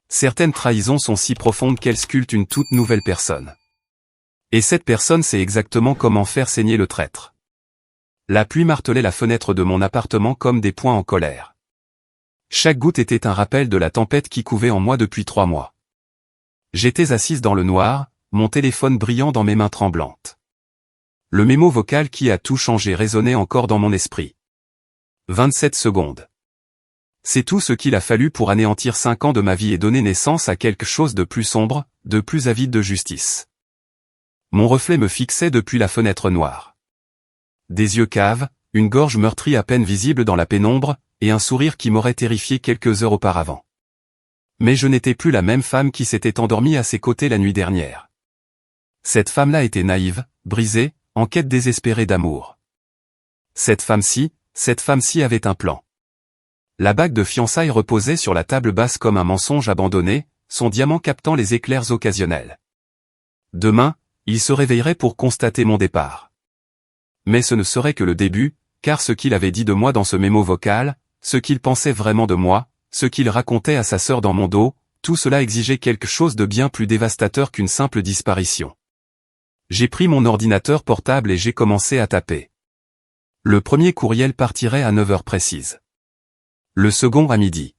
Certaines trahisons sont si profondes qu'elles sculptent une toute nouvelle personne. Et cette personne sait exactement comment faire saigner le traître. La pluie martelait la fenêtre de mon appartement comme des poings en colère. Chaque goutte était un rappel de la tempête qui couvait en moi depuis 3 mois. J'étais assise dans le noir, mon téléphone brillant dans mes mains tremblantes. Le mémo vocal qui a tout changé résonnait encore dans mon esprit. 27 secondes. C'est tout ce qu'il a fallu pour anéantir 5 ans de ma vie et donner naissance à quelque chose de plus sombre, de plus avide de justice. Mon reflet me fixait depuis la fenêtre noire. Des yeux caves, une gorge meurtrie à peine visible dans la pénombre, et un sourire qui m'aurait terrifié quelques heures auparavant. Mais je n'étais plus la même femme qui s'était endormie à ses côtés la nuit dernière. Cette femme-là était naïve, brisée, en quête désespérée d'amour. Cette femme-ci avait un plan. La bague de fiançailles reposait sur la table basse comme un mensonge abandonné, son diamant captant les éclairs occasionnels. Demain, il se réveillerait pour constater mon départ. Mais ce ne serait que le début, car ce qu'il avait dit de moi dans ce mémo vocal, ce qu'il pensait vraiment de moi, ce qu'il racontait à sa sœur dans mon dos, tout cela exigeait quelque chose de bien plus dévastateur qu'une simple disparition. J'ai pris mon ordinateur portable et j'ai commencé à taper. Le premier courriel partirait à 9 heures précises. Le second à midi.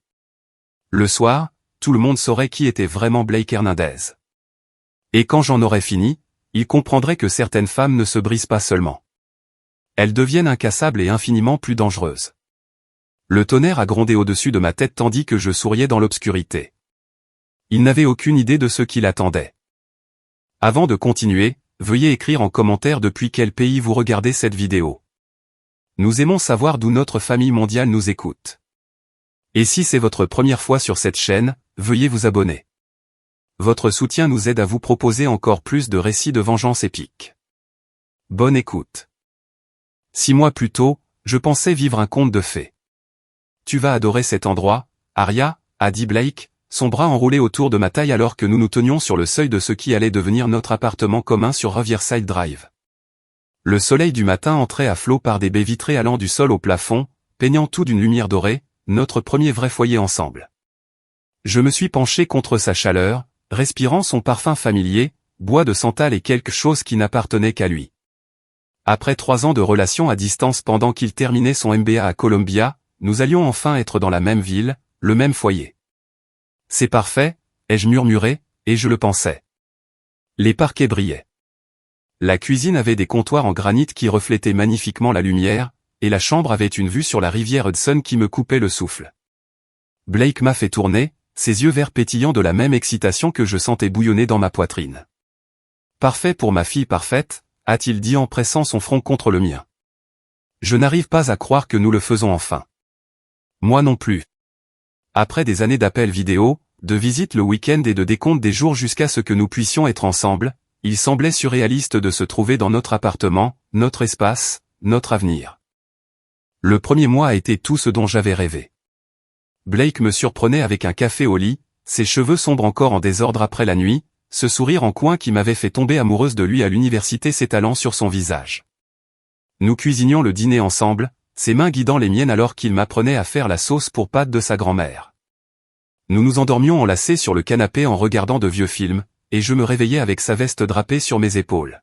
Le soir, tout le monde saurait qui était vraiment Blake Hernandez. Et quand j'en aurais fini, il comprendrait que certaines femmes ne se brisent pas seulement. Elles deviennent incassables et infiniment plus dangereuses. Le tonnerre a grondé au-dessus de ma tête tandis que je souriais dans l'obscurité. Il n'avait aucune idée de ce qui l'attendait. Avant de continuer, veuillez écrire en commentaire depuis quel pays vous regardez cette vidéo. Nous aimons savoir d'où notre famille mondiale nous écoute. Et si c'est votre première fois sur cette chaîne, veuillez vous abonner. Votre soutien nous aide à vous proposer encore plus de récits de vengeance épiques. Bonne écoute. 6 mois plus tôt, je pensais vivre un conte de fées. Tu vas adorer cet endroit, Aria, a dit Blake, son bras enroulé autour de ma taille alors que nous nous tenions sur le seuil de ce qui allait devenir notre appartement commun sur Riverside Drive. Le soleil du matin entrait à flot par des baies vitrées allant du sol au plafond, peignant tout d'une lumière dorée, notre premier vrai foyer ensemble. Je me suis penché contre sa chaleur, respirant son parfum familier, bois de santal et quelque chose qui n'appartenait qu'à lui. Après 3 ans de relation à distance pendant qu'il terminait son MBA à Columbia, nous allions enfin être dans la même ville, le même foyer. C'est parfait, ai-je murmuré, et je le pensais. Les parquets brillaient. La cuisine avait des comptoirs en granit qui reflétaient magnifiquement la lumière, et la chambre avait une vue sur la rivière Hudson qui me coupait le souffle. Blake m'a fait tourner, ses yeux verts pétillants de la même excitation que je sentais bouillonner dans ma poitrine. Parfait pour ma fille parfaite, a-t-il dit en pressant son front contre le mien. Je n'arrive pas à croire que nous le faisons enfin. Moi non plus. Après des années d'appels vidéo, de visites le week-end et de décompte des jours jusqu'à ce que nous puissions être ensemble, il semblait surréaliste de se trouver dans notre appartement, notre espace, notre avenir. Le premier mois a été tout ce dont j'avais rêvé. Blake me surprenait avec un café au lit, ses cheveux sombres encore en désordre après la nuit, ce sourire en coin qui m'avait fait tomber amoureuse de lui à l'université s'étalant sur son visage. Nous cuisinions le dîner ensemble, ses mains guidant les miennes alors qu'il m'apprenait à faire la sauce pour pâtes de sa grand-mère. Nous nous endormions enlacés sur le canapé en regardant de vieux films, et je me réveillais avec sa veste drapée sur mes épaules.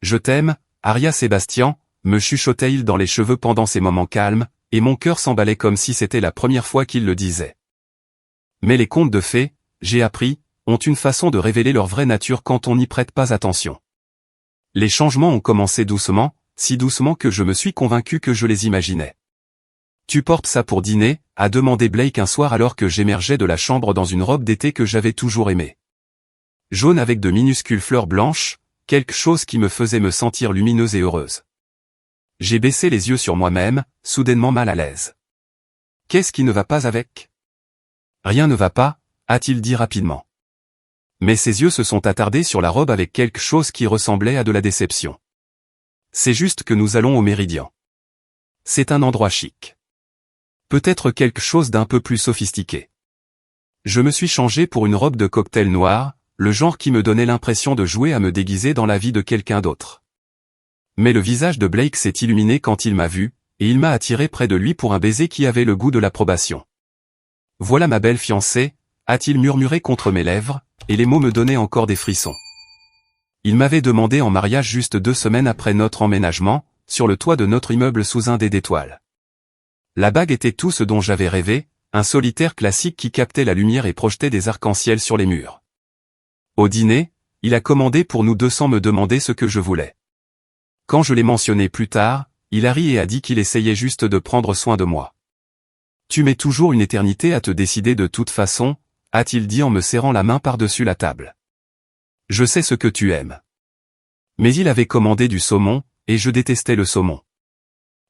Je t'aime, Aria Sébastien, me chuchotait-il dans les cheveux pendant ces moments calmes, et mon cœur s'emballait comme si c'était la première fois qu'il le disait. Mais les contes de fées, j'ai appris, ont une façon de révéler leur vraie nature quand on n'y prête pas attention. Les changements ont commencé doucement, si doucement que je me suis convaincu que je les imaginais. Tu portes ça pour dîner, a demandé Blake un soir alors que j'émergeais de la chambre dans une robe d'été que j'avais toujours aimée. Jaune avec de minuscules fleurs blanches, quelque chose qui me faisait me sentir lumineuse et heureuse. J'ai baissé les yeux sur moi-même, soudainement mal à l'aise. Qu'est-ce qui ne va pas avec ? Rien ne va pas, a-t-il dit rapidement. Mais ses yeux se sont attardés sur la robe avec quelque chose qui ressemblait à de la déception. C'est juste que nous allons au Méridien. C'est un endroit chic. Peut-être quelque chose d'un peu plus sophistiqué. Je me suis changé pour une robe de cocktail noire, le genre qui me donnait l'impression de jouer à me déguiser dans la vie de quelqu'un d'autre. Mais le visage de Blake s'est illuminé quand il m'a vu, et il m'a attiré près de lui pour un baiser qui avait le goût de l'approbation. Voilà ma belle fiancée, a-t-il murmuré contre mes lèvres, et les mots me donnaient encore des frissons. Il m'avait demandé en mariage juste 2 semaines après notre emménagement, sur le toit de notre immeuble sous un dé d'étoiles. La bague était tout ce dont j'avais rêvé, un solitaire classique qui captait la lumière et projetait des arcs-en-ciel sur les murs. Au dîner, il a commandé pour nous deux sans me demander ce que je voulais. Quand je l'ai mentionné plus tard, il a ri et a dit qu'il essayait juste de prendre soin de moi. Tu mets toujours une éternité à te décider de toute façon, a-t-il dit en me serrant la main par-dessus la table. Je sais ce que tu aimes. Mais il avait commandé du saumon, et je détestais le saumon.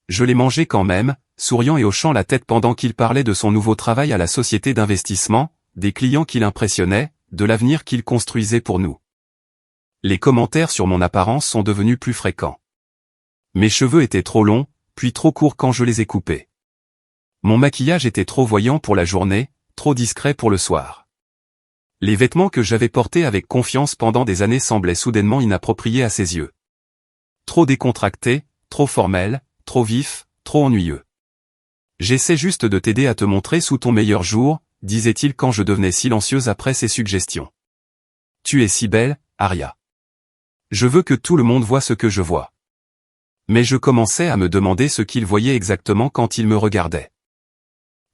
Je l'ai mangé quand même, souriant et hochant la tête pendant qu'il parlait de son nouveau travail à la société d'investissement, des clients qui l'impressionnaient, de l'avenir qu'il construisait pour nous. Les commentaires sur mon apparence sont devenus plus fréquents. Mes cheveux étaient trop longs, puis trop courts quand je les ai coupés. Mon maquillage était trop voyant pour la journée, trop discret pour le soir. Les vêtements que j'avais portés avec confiance pendant des années semblaient soudainement inappropriés à ses yeux. Trop décontractés, trop formels, trop vifs, trop ennuyeux. J'essaie juste de t'aider à te montrer sous ton meilleur jour, disait-il quand je devenais silencieuse après ses suggestions. Tu es si belle, Aria. Je veux que tout le monde voie ce que je vois. Mais je commençais à me demander ce qu'il voyait exactement quand il me regardait.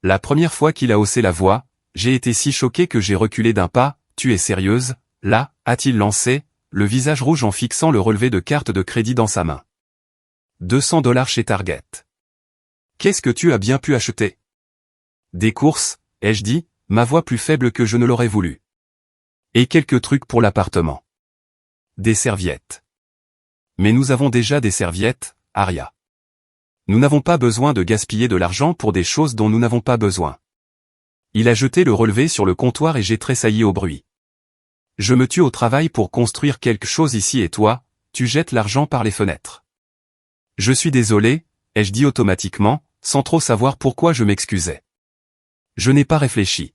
La première fois qu'il a haussé la voix, j'ai été si choqué que j'ai reculé d'un pas. Tu es sérieuse, là, a-t-il lancé, le visage rouge en fixant le relevé de carte de crédit dans sa main. 200 $ chez Target. Qu'est-ce que tu as bien pu acheter? Des courses, ai-je dit, ma voix plus faible que je ne l'aurais voulu. Et quelques trucs pour l'appartement. Des serviettes. Mais nous avons déjà des serviettes, Aria. Nous n'avons pas besoin de gaspiller de l'argent pour des choses dont nous n'avons pas besoin. Il a jeté le relevé sur le comptoir et j'ai tressailli au bruit. Je me tue au travail pour construire quelque chose ici et toi, tu jettes l'argent par les fenêtres. Je suis désolé, ai-je dit automatiquement, sans trop savoir pourquoi je m'excusais. Je n'ai pas réfléchi.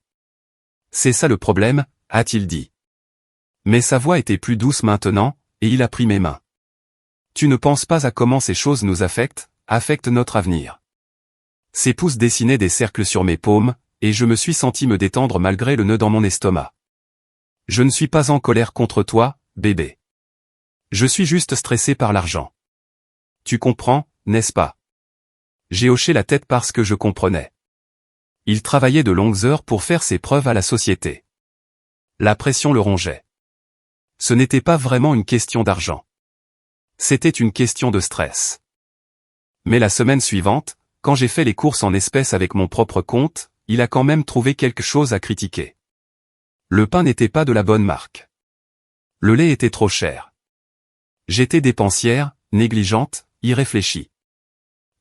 C'est ça le problème, a-t-il dit. Mais sa voix était plus douce maintenant, et il a pris mes mains. Tu ne penses pas à comment ces choses nous affectent notre avenir. Ses pouces dessinaient des cercles sur mes paumes, et je me suis senti me détendre malgré le nœud dans mon estomac. Je ne suis pas en colère contre toi, bébé. Je suis juste stressé par l'argent. Tu comprends, n'est-ce pas? J'ai hoché la tête parce que je comprenais. Il travaillait de longues heures pour faire ses preuves à la société. La pression le rongeait. Ce n'était pas vraiment une question d'argent. C'était une question de stress. Mais la semaine suivante, quand j'ai fait les courses en espèces avec mon propre compte, il a quand même trouvé quelque chose à critiquer. Le pain n'était pas de la bonne marque. Le lait était trop cher. J'étais dépensière, négligente, irréfléchie.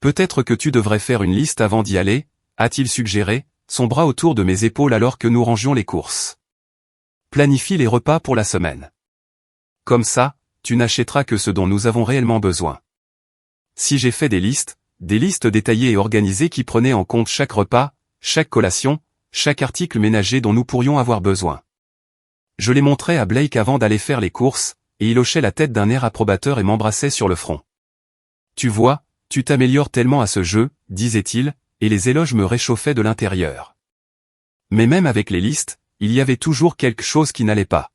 Peut-être que tu devrais faire une liste avant d'y aller, a-t-il suggéré, son bras autour de mes épaules alors que nous rangions les courses. Planifie les repas pour la semaine. Comme ça, tu n'achèteras que ce dont nous avons réellement besoin. Si j'ai fait des listes détaillées et organisées qui prenaient en compte chaque repas, chaque collation, chaque article ménager dont nous pourrions avoir besoin. Je les montrai à Blake avant d'aller faire les courses, et il hochait la tête d'un air approbateur et m'embrassait sur le front. Tu vois, tu t'améliores tellement à ce jeu, disait-il, et les éloges me réchauffaient de l'intérieur. Mais même avec les listes, il y avait toujours quelque chose qui n'allait pas.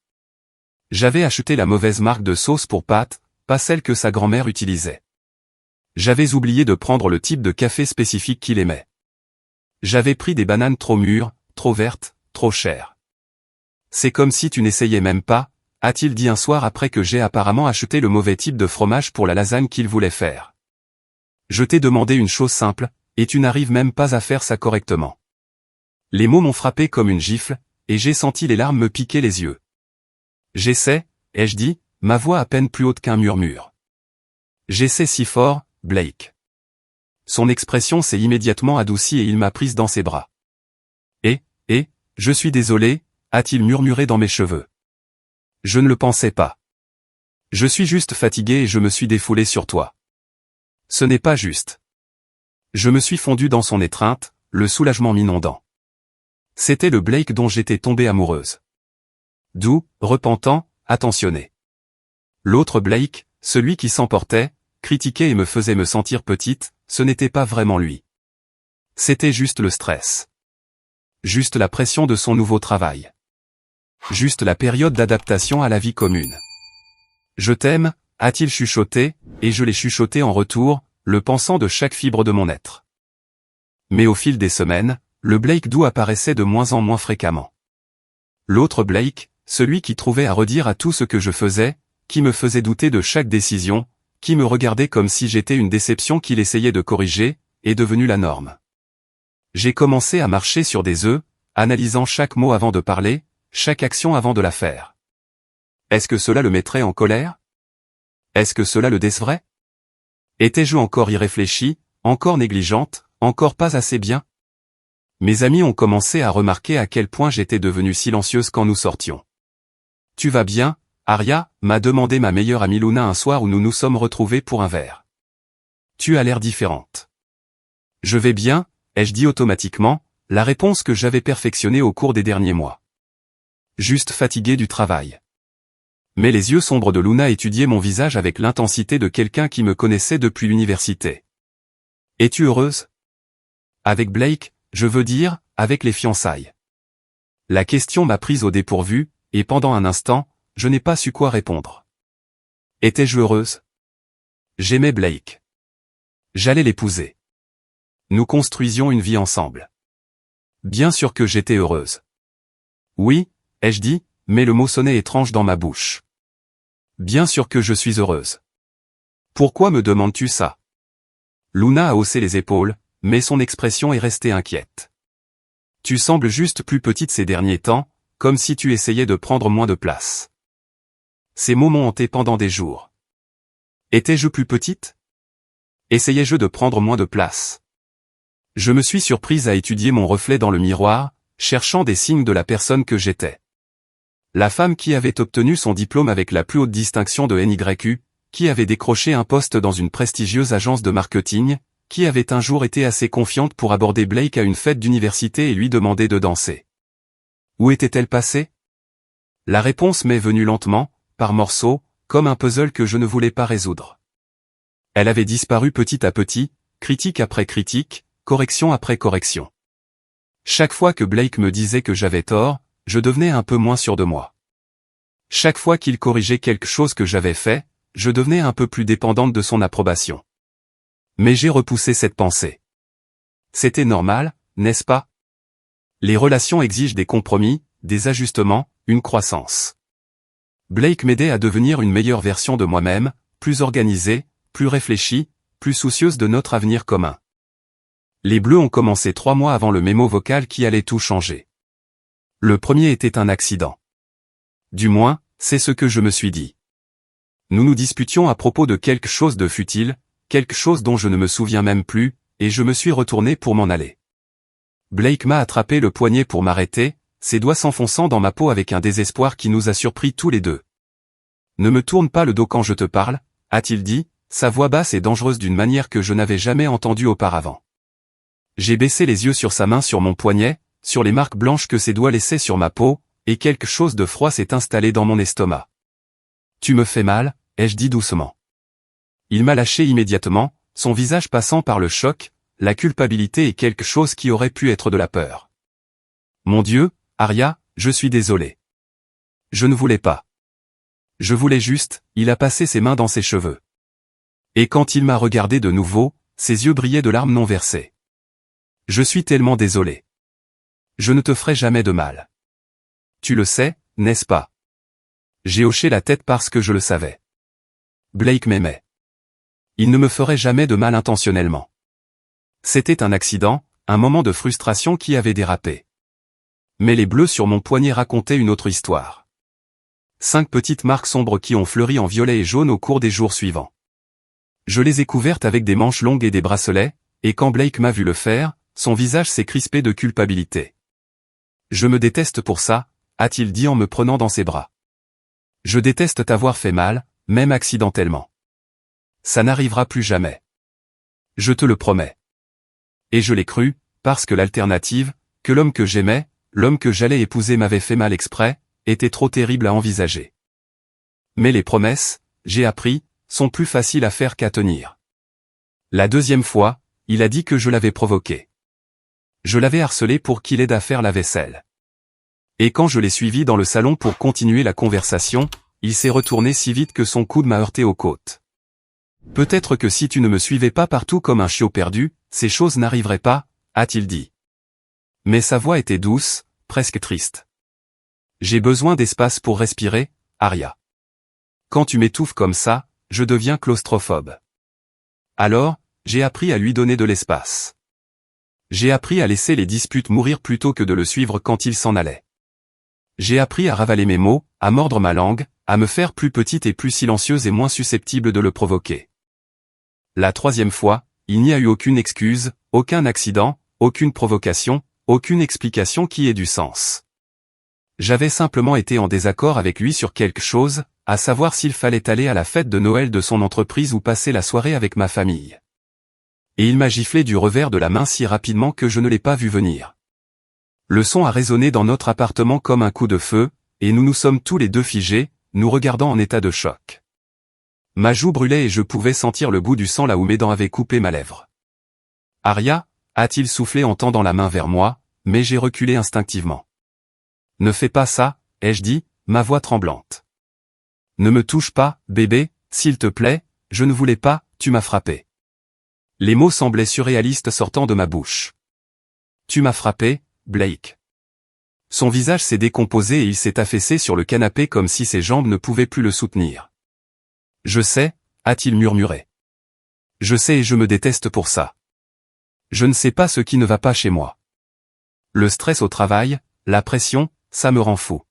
J'avais acheté la mauvaise marque de sauce pour pâtes, pas celle que sa grand-mère utilisait. J'avais oublié de prendre le type de café spécifique qu'il aimait. J'avais pris des bananes trop mûres, trop vertes, trop chères. C'est comme si tu n'essayais même pas, a-t-il dit un soir après que j'ai apparemment acheté le mauvais type de fromage pour la lasagne qu'il voulait faire. Je t'ai demandé une chose simple, et tu n'arrives même pas à faire ça correctement. Les mots m'ont frappé comme une gifle, et j'ai senti les larmes me piquer les yeux. J'essaie, ai-je dit, ma voix à peine plus haute qu'un murmure. J'essaie si fort, Blake. Son expression s'est immédiatement adoucie et il m'a prise dans ses bras. Je suis désolé, a-t-il murmuré dans mes cheveux. Je ne le pensais pas. Je suis juste fatigué et je me suis défoulé sur toi. Ce n'est pas juste. Je me suis fondu dans son étreinte, le soulagement m'inondant. C'était le Blake dont j'étais tombée amoureuse. Doux, repentant, attentionné. L'autre Blake, celui qui s'emportait, critiquait et me faisait me sentir petite, ce n'était pas vraiment lui. C'était juste le stress. Juste la pression de son nouveau travail. Juste la période d'adaptation à la vie commune. Je t'aime, a-t-il chuchoté, et je l'ai chuchoté en retour, le pensant de chaque fibre de mon être. Mais au fil des semaines, le Blake doux apparaissait de moins en moins fréquemment. L'autre Blake, celui qui trouvait à redire à tout ce que je faisais, qui me faisait douter de chaque décision, qui me regardait comme si j'étais une déception qu'il essayait de corriger, est devenu la norme. J'ai commencé à marcher sur des œufs, analysant chaque mot avant de parler, chaque action avant de la faire. Est-ce que cela le mettrait en colère? Est-ce que cela le décevrait? Étais-je encore irréfléchie, encore négligente, encore pas assez bien? Mes amis ont commencé à remarquer à quel point j'étais devenue silencieuse quand nous sortions. « Tu vas bien, Aria ?» m'a demandé ma meilleure amie Luna un soir où nous nous sommes retrouvés pour un verre. « Tu as l'air différente. »« Je vais bien », ai-je dit automatiquement, la réponse que j'avais perfectionnée au cours des derniers mois. Juste fatiguée du travail. Mais les yeux sombres de Luna étudiaient mon visage avec l'intensité de quelqu'un qui me connaissait depuis l'université. « Es-tu heureuse? » Avec Blake, je veux dire, avec les fiançailles. La question m'a prise au dépourvu, et pendant un instant, je n'ai pas su quoi répondre. Étais-je heureuse? J'aimais Blake. J'allais l'épouser. Nous construisions une vie ensemble. Bien sûr que j'étais heureuse. Oui, ai-je dit, mais le mot sonnait étrange dans ma bouche. Bien sûr que je suis heureuse. Pourquoi me demandes-tu ça? Luna a haussé les épaules, mais son expression est restée inquiète. Tu sembles juste plus petite ces derniers temps, comme si tu essayais de prendre moins de place. Ces mots m'ont hanté pendant des jours. Étais-je plus petite? Essayais-je de prendre moins de place? Je me suis surprise à étudier mon reflet dans le miroir, cherchant des signes de la personne que j'étais. La femme qui avait obtenu son diplôme avec la plus haute distinction de NYU, qui avait décroché un poste dans une prestigieuse agence de marketing, qui avait un jour été assez confiante pour aborder Blake à une fête d'université et lui demander de danser. Où était-elle passée? La réponse m'est venue lentement, par morceaux, comme un puzzle que je ne voulais pas résoudre. Elle avait disparu petit à petit, critique après critique, correction après correction. Chaque fois que Blake me disait que j'avais tort, je devenais un peu moins sûr de moi. Chaque fois qu'il corrigeait quelque chose que j'avais fait, je devenais un peu plus dépendante de son approbation. Mais j'ai repoussé cette pensée. C'était normal, n'est-ce pas? Les relations exigent des compromis, des ajustements, une croissance. Blake m'aidait à devenir une meilleure version de moi-même, plus organisée, plus réfléchie, plus soucieuse de notre avenir commun. Les Bleus ont commencé 3 mois avant le mémo vocal qui allait tout changer. Le premier était un accident. Du moins, c'est ce que je me suis dit. Nous nous disputions à propos de quelque chose de futile, quelque chose dont je ne me souviens même plus, et je me suis retourné pour m'en aller. Blake m'a attrapé le poignet pour m'arrêter, ses doigts s'enfonçant dans ma peau avec un désespoir qui nous a surpris tous les deux. « Ne me tourne pas le dos quand je te parle », a-t-il dit, sa voix basse et dangereuse d'une manière que je n'avais jamais entendue auparavant. J'ai baissé les yeux sur sa main sur mon poignet, sur les marques blanches que ses doigts laissaient sur ma peau, et quelque chose de froid s'est installé dans mon estomac. « Tu me fais mal », ai-je dit doucement. Il m'a lâché immédiatement, son visage passant par le choc, la culpabilité et quelque chose qui aurait pu être de la peur. « Mon Dieu, Aria, je suis désolé. Je ne voulais pas. Je voulais juste », il a passé ses mains dans ses cheveux. Et quand il m'a regardé de nouveau, ses yeux brillaient de larmes non versées. « Je suis tellement désolé. Je ne te ferai jamais de mal. Tu le sais, n'est-ce pas? » J'ai hoché la tête parce que je le savais. Blake m'aimait. Il ne me ferait jamais de mal intentionnellement. C'était un accident, un moment de frustration qui avait dérapé. Mais les bleus sur mon poignet racontaient une autre histoire. 5 petites marques sombres qui ont fleuri en violet et jaune au cours des jours suivants. Je les ai couvertes avec des manches longues et des bracelets, et quand Blake m'a vu le faire, son visage s'est crispé de culpabilité. « Je me déteste pour ça », a-t-il dit en me prenant dans ses bras. « Je déteste t'avoir fait mal, même accidentellement. Ça n'arrivera plus jamais. Je te le promets. » Et je l'ai cru, parce que l'alternative, que l'homme que j'aimais, l'homme que j'allais épouser m'avait fait mal exprès, était trop terrible à envisager. Mais les promesses, j'ai appris, sont plus faciles à faire qu'à tenir. La deuxième fois, il a dit que je l'avais provoqué. Je l'avais harcelé pour qu'il aide à faire la vaisselle. Et quand je l'ai suivi dans le salon pour continuer la conversation, il s'est retourné si vite que son coude m'a heurté aux côtes. Peut-être que si tu ne me suivais pas partout comme un chiot perdu, ces choses n'arriveraient pas, a-t-il dit. Mais sa voix était douce, presque triste. J'ai besoin d'espace pour respirer, Aria. Quand tu m'étouffes comme ça, je deviens claustrophobe. Alors, j'ai appris à lui donner de l'espace. J'ai appris à laisser les disputes mourir plutôt que de le suivre quand il s'en allait. J'ai appris à ravaler mes mots, à mordre ma langue, à me faire plus petite et plus silencieuse et moins susceptible de le provoquer. La troisième fois, il n'y a eu aucune excuse, aucun accident, aucune provocation, aucune explication qui ait du sens. J'avais simplement été en désaccord avec lui sur quelque chose, à savoir s'il fallait aller à la fête de Noël de son entreprise ou passer la soirée avec ma famille. Et il m'a giflé du revers de la main si rapidement que je ne l'ai pas vu venir. Le son a résonné dans notre appartement comme un coup de feu, et nous nous sommes tous les deux figés, nous regardant en état de choc. Ma joue brûlait et je pouvais sentir le bout du sang là où mes dents avaient coupé ma lèvre. « Aria » a-t-il soufflé en tendant la main vers moi, mais j'ai reculé instinctivement. « Ne fais pas ça » ai-je dit, ma voix tremblante. « Ne me touche pas, bébé, s'il te plaît, je ne voulais pas, tu m'as frappé. » Les mots semblaient surréalistes sortant de ma bouche. « Tu m'as frappé, Blake. » Son visage s'est décomposé et il s'est affaissé sur le canapé comme si ses jambes ne pouvaient plus le soutenir. « Je sais, » a-t-il murmuré. « Je sais et je me déteste pour ça. Je ne sais pas ce qui ne va pas chez moi. Le stress au travail, la pression, ça me rend fou. »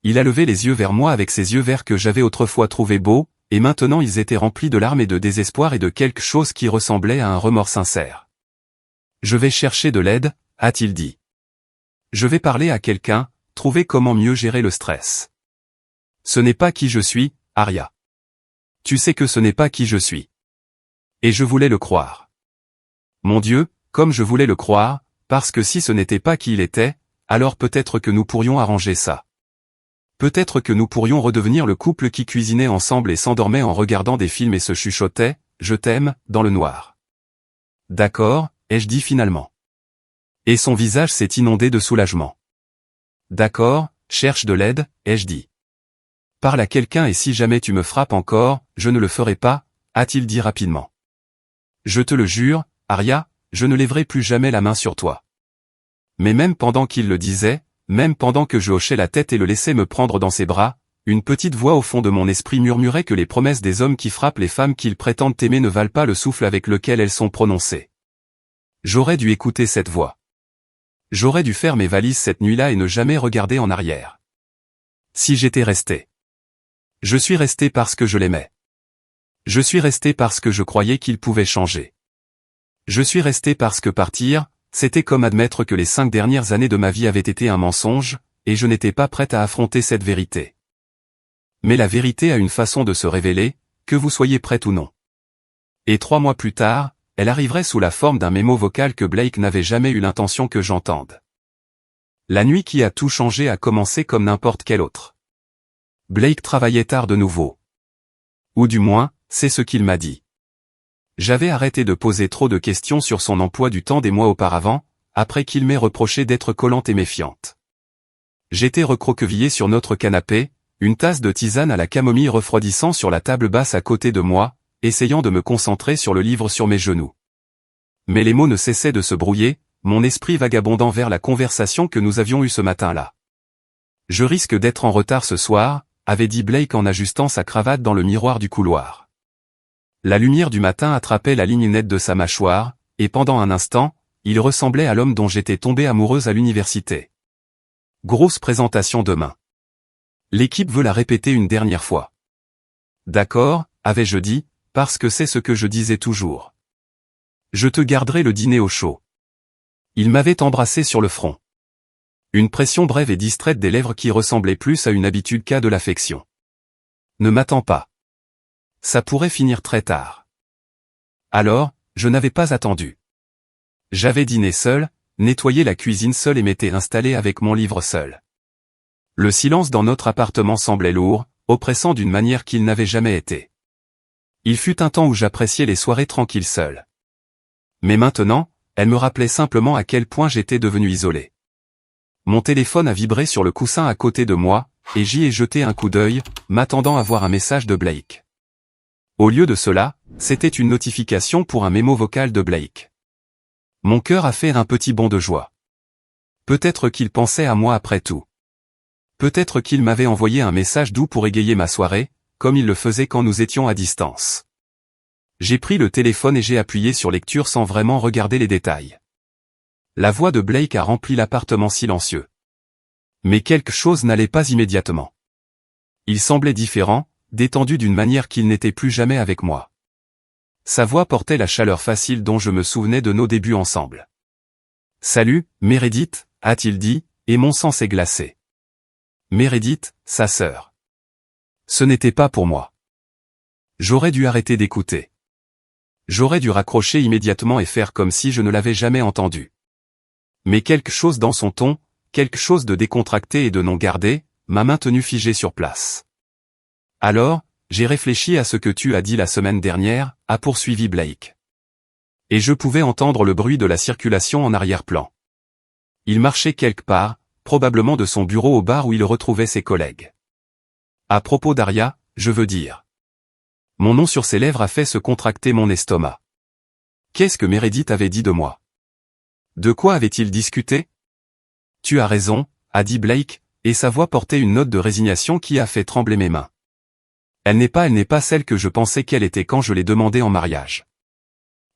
Il a levé les yeux vers moi avec ses yeux verts que j'avais autrefois trouvés beaux, et maintenant ils étaient remplis de larmes et de désespoir et de quelque chose qui ressemblait à un remords sincère. « Je vais chercher de l'aide, » a-t-il dit. « Je vais parler à quelqu'un, trouver comment mieux gérer le stress. Ce n'est pas qui je suis, Aria. Tu sais que ce n'est pas qui je suis. Et je voulais le croire. Mon Dieu, comme je voulais le croire, parce que si ce n'était pas qui il était, alors peut-être que nous pourrions arranger ça. Peut-être que nous pourrions redevenir le couple qui cuisinait ensemble et s'endormait en regardant des films et se chuchotait « Je t'aime » dans le noir. « D'accord » ai-je dit finalement. Et son visage s'est inondé de soulagement. « D'accord, cherche de l'aide » ai-je dit. « Parle à quelqu'un et si jamais tu me frappes encore, je ne le ferai pas » a-t-il dit rapidement. « Je te le jure, Aria, je ne lèverai plus jamais la main sur toi. » Mais même pendant qu'il le disait, même pendant que je hochais la tête et le laissais me prendre dans ses bras, une petite voix au fond de mon esprit murmurait que les promesses des hommes qui frappent les femmes qu'ils prétendent aimer ne valent pas le souffle avec lequel elles sont prononcées. J'aurais dû écouter cette voix. J'aurais dû faire mes valises cette nuit-là et ne jamais regarder en arrière. Si j'étais resté. Je suis resté parce que je l'aimais. Je suis resté parce que je croyais qu'il pouvait changer. Je suis resté parce que partir, c'était comme admettre que les 5 dernières années de ma vie avaient été un mensonge, et je n'étais pas prête à affronter cette vérité. Mais la vérité a une façon de se révéler, que vous soyez prête ou non. Et 3 mois plus tard, elle arriverait sous la forme d'un mémo vocal que Blake n'avait jamais eu l'intention que j'entende. La nuit qui a tout changé a commencé comme n'importe quelle autre. Blake travaillait tard de nouveau. Ou du moins, c'est ce qu'il m'a dit. J'avais arrêté de poser trop de questions sur son emploi du temps des mois auparavant, après qu'il m'ait reproché d'être collante et méfiante. J'étais recroquevillé sur notre canapé, une tasse de tisane à la camomille refroidissant sur la table basse à côté de moi, essayant de me concentrer sur le livre sur mes genoux. Mais les mots ne cessaient de se brouiller, mon esprit vagabondant vers la conversation que nous avions eue ce matin-là. « Je risque d'être en retard ce soir », avait dit Blake en ajustant sa cravate dans le miroir du couloir. La lumière du matin attrapait la ligne nette de sa mâchoire, et pendant un instant, il ressemblait à l'homme dont j'étais tombée amoureuse à l'université. Grosse présentation demain. L'équipe veut la répéter une dernière fois. D'accord, avais-je dit, parce que c'est ce que je disais toujours. Je te garderai le dîner au chaud. Il m'avait embrassé sur le front. Une pression brève et distraite des lèvres qui ressemblait plus à une habitude qu'à de l'affection. Ne m'attends pas. Ça pourrait finir très tard. Alors, je n'avais pas attendu. J'avais dîné seul, nettoyé la cuisine seul et m'étais installé avec mon livre seul. Le silence dans notre appartement semblait lourd, oppressant d'une manière qu'il n'avait jamais été. Il fut un temps où j'appréciais les soirées tranquilles seul. Mais maintenant, elle me rappelait simplement à quel point j'étais devenu isolé. Mon téléphone a vibré sur le coussin à côté de moi, et j'y ai jeté un coup d'œil, m'attendant à voir un message de Blake. Au lieu de cela, c'était une notification pour un mémo vocal de Blake. Mon cœur a fait un petit bond de joie. Peut-être qu'il pensait à moi après tout. Peut-être qu'il m'avait envoyé un message doux pour égayer ma soirée, comme il le faisait quand nous étions à distance. J'ai pris le téléphone et j'ai appuyé sur lecture sans vraiment regarder les détails. La voix de Blake a rempli l'appartement silencieux. Mais quelque chose n'allait pas immédiatement. Il semblait différent, détendu d'une manière qu'il n'était plus jamais avec moi. Sa voix portait la chaleur facile dont je me souvenais de nos débuts ensemble. « Salut, Meredith » a-t-il dit, et mon sang s'est glacé. Meredith, sa sœur. Ce n'était pas pour moi. J'aurais dû arrêter d'écouter. J'aurais dû raccrocher immédiatement et faire comme si je ne l'avais jamais entendu. Mais quelque chose dans son ton, quelque chose de décontracté et de non gardé, m'a maintenu figé sur place. Alors, j'ai réfléchi à ce que tu as dit la semaine dernière, a poursuivi Blake. Et je pouvais entendre le bruit de la circulation en arrière-plan. Il marchait quelque part, probablement de son bureau au bar où il retrouvait ses collègues. À propos d'Aria, je veux dire. Mon nom sur ses lèvres a fait se contracter mon estomac. Qu'est-ce que Meredith avait dit de moi? De quoi avait-il discuté? Tu as raison, a dit Blake, et sa voix portait une note de résignation qui a fait trembler mes mains. Elle n'est pas celle que je pensais qu'elle était quand je l'ai demandée en mariage.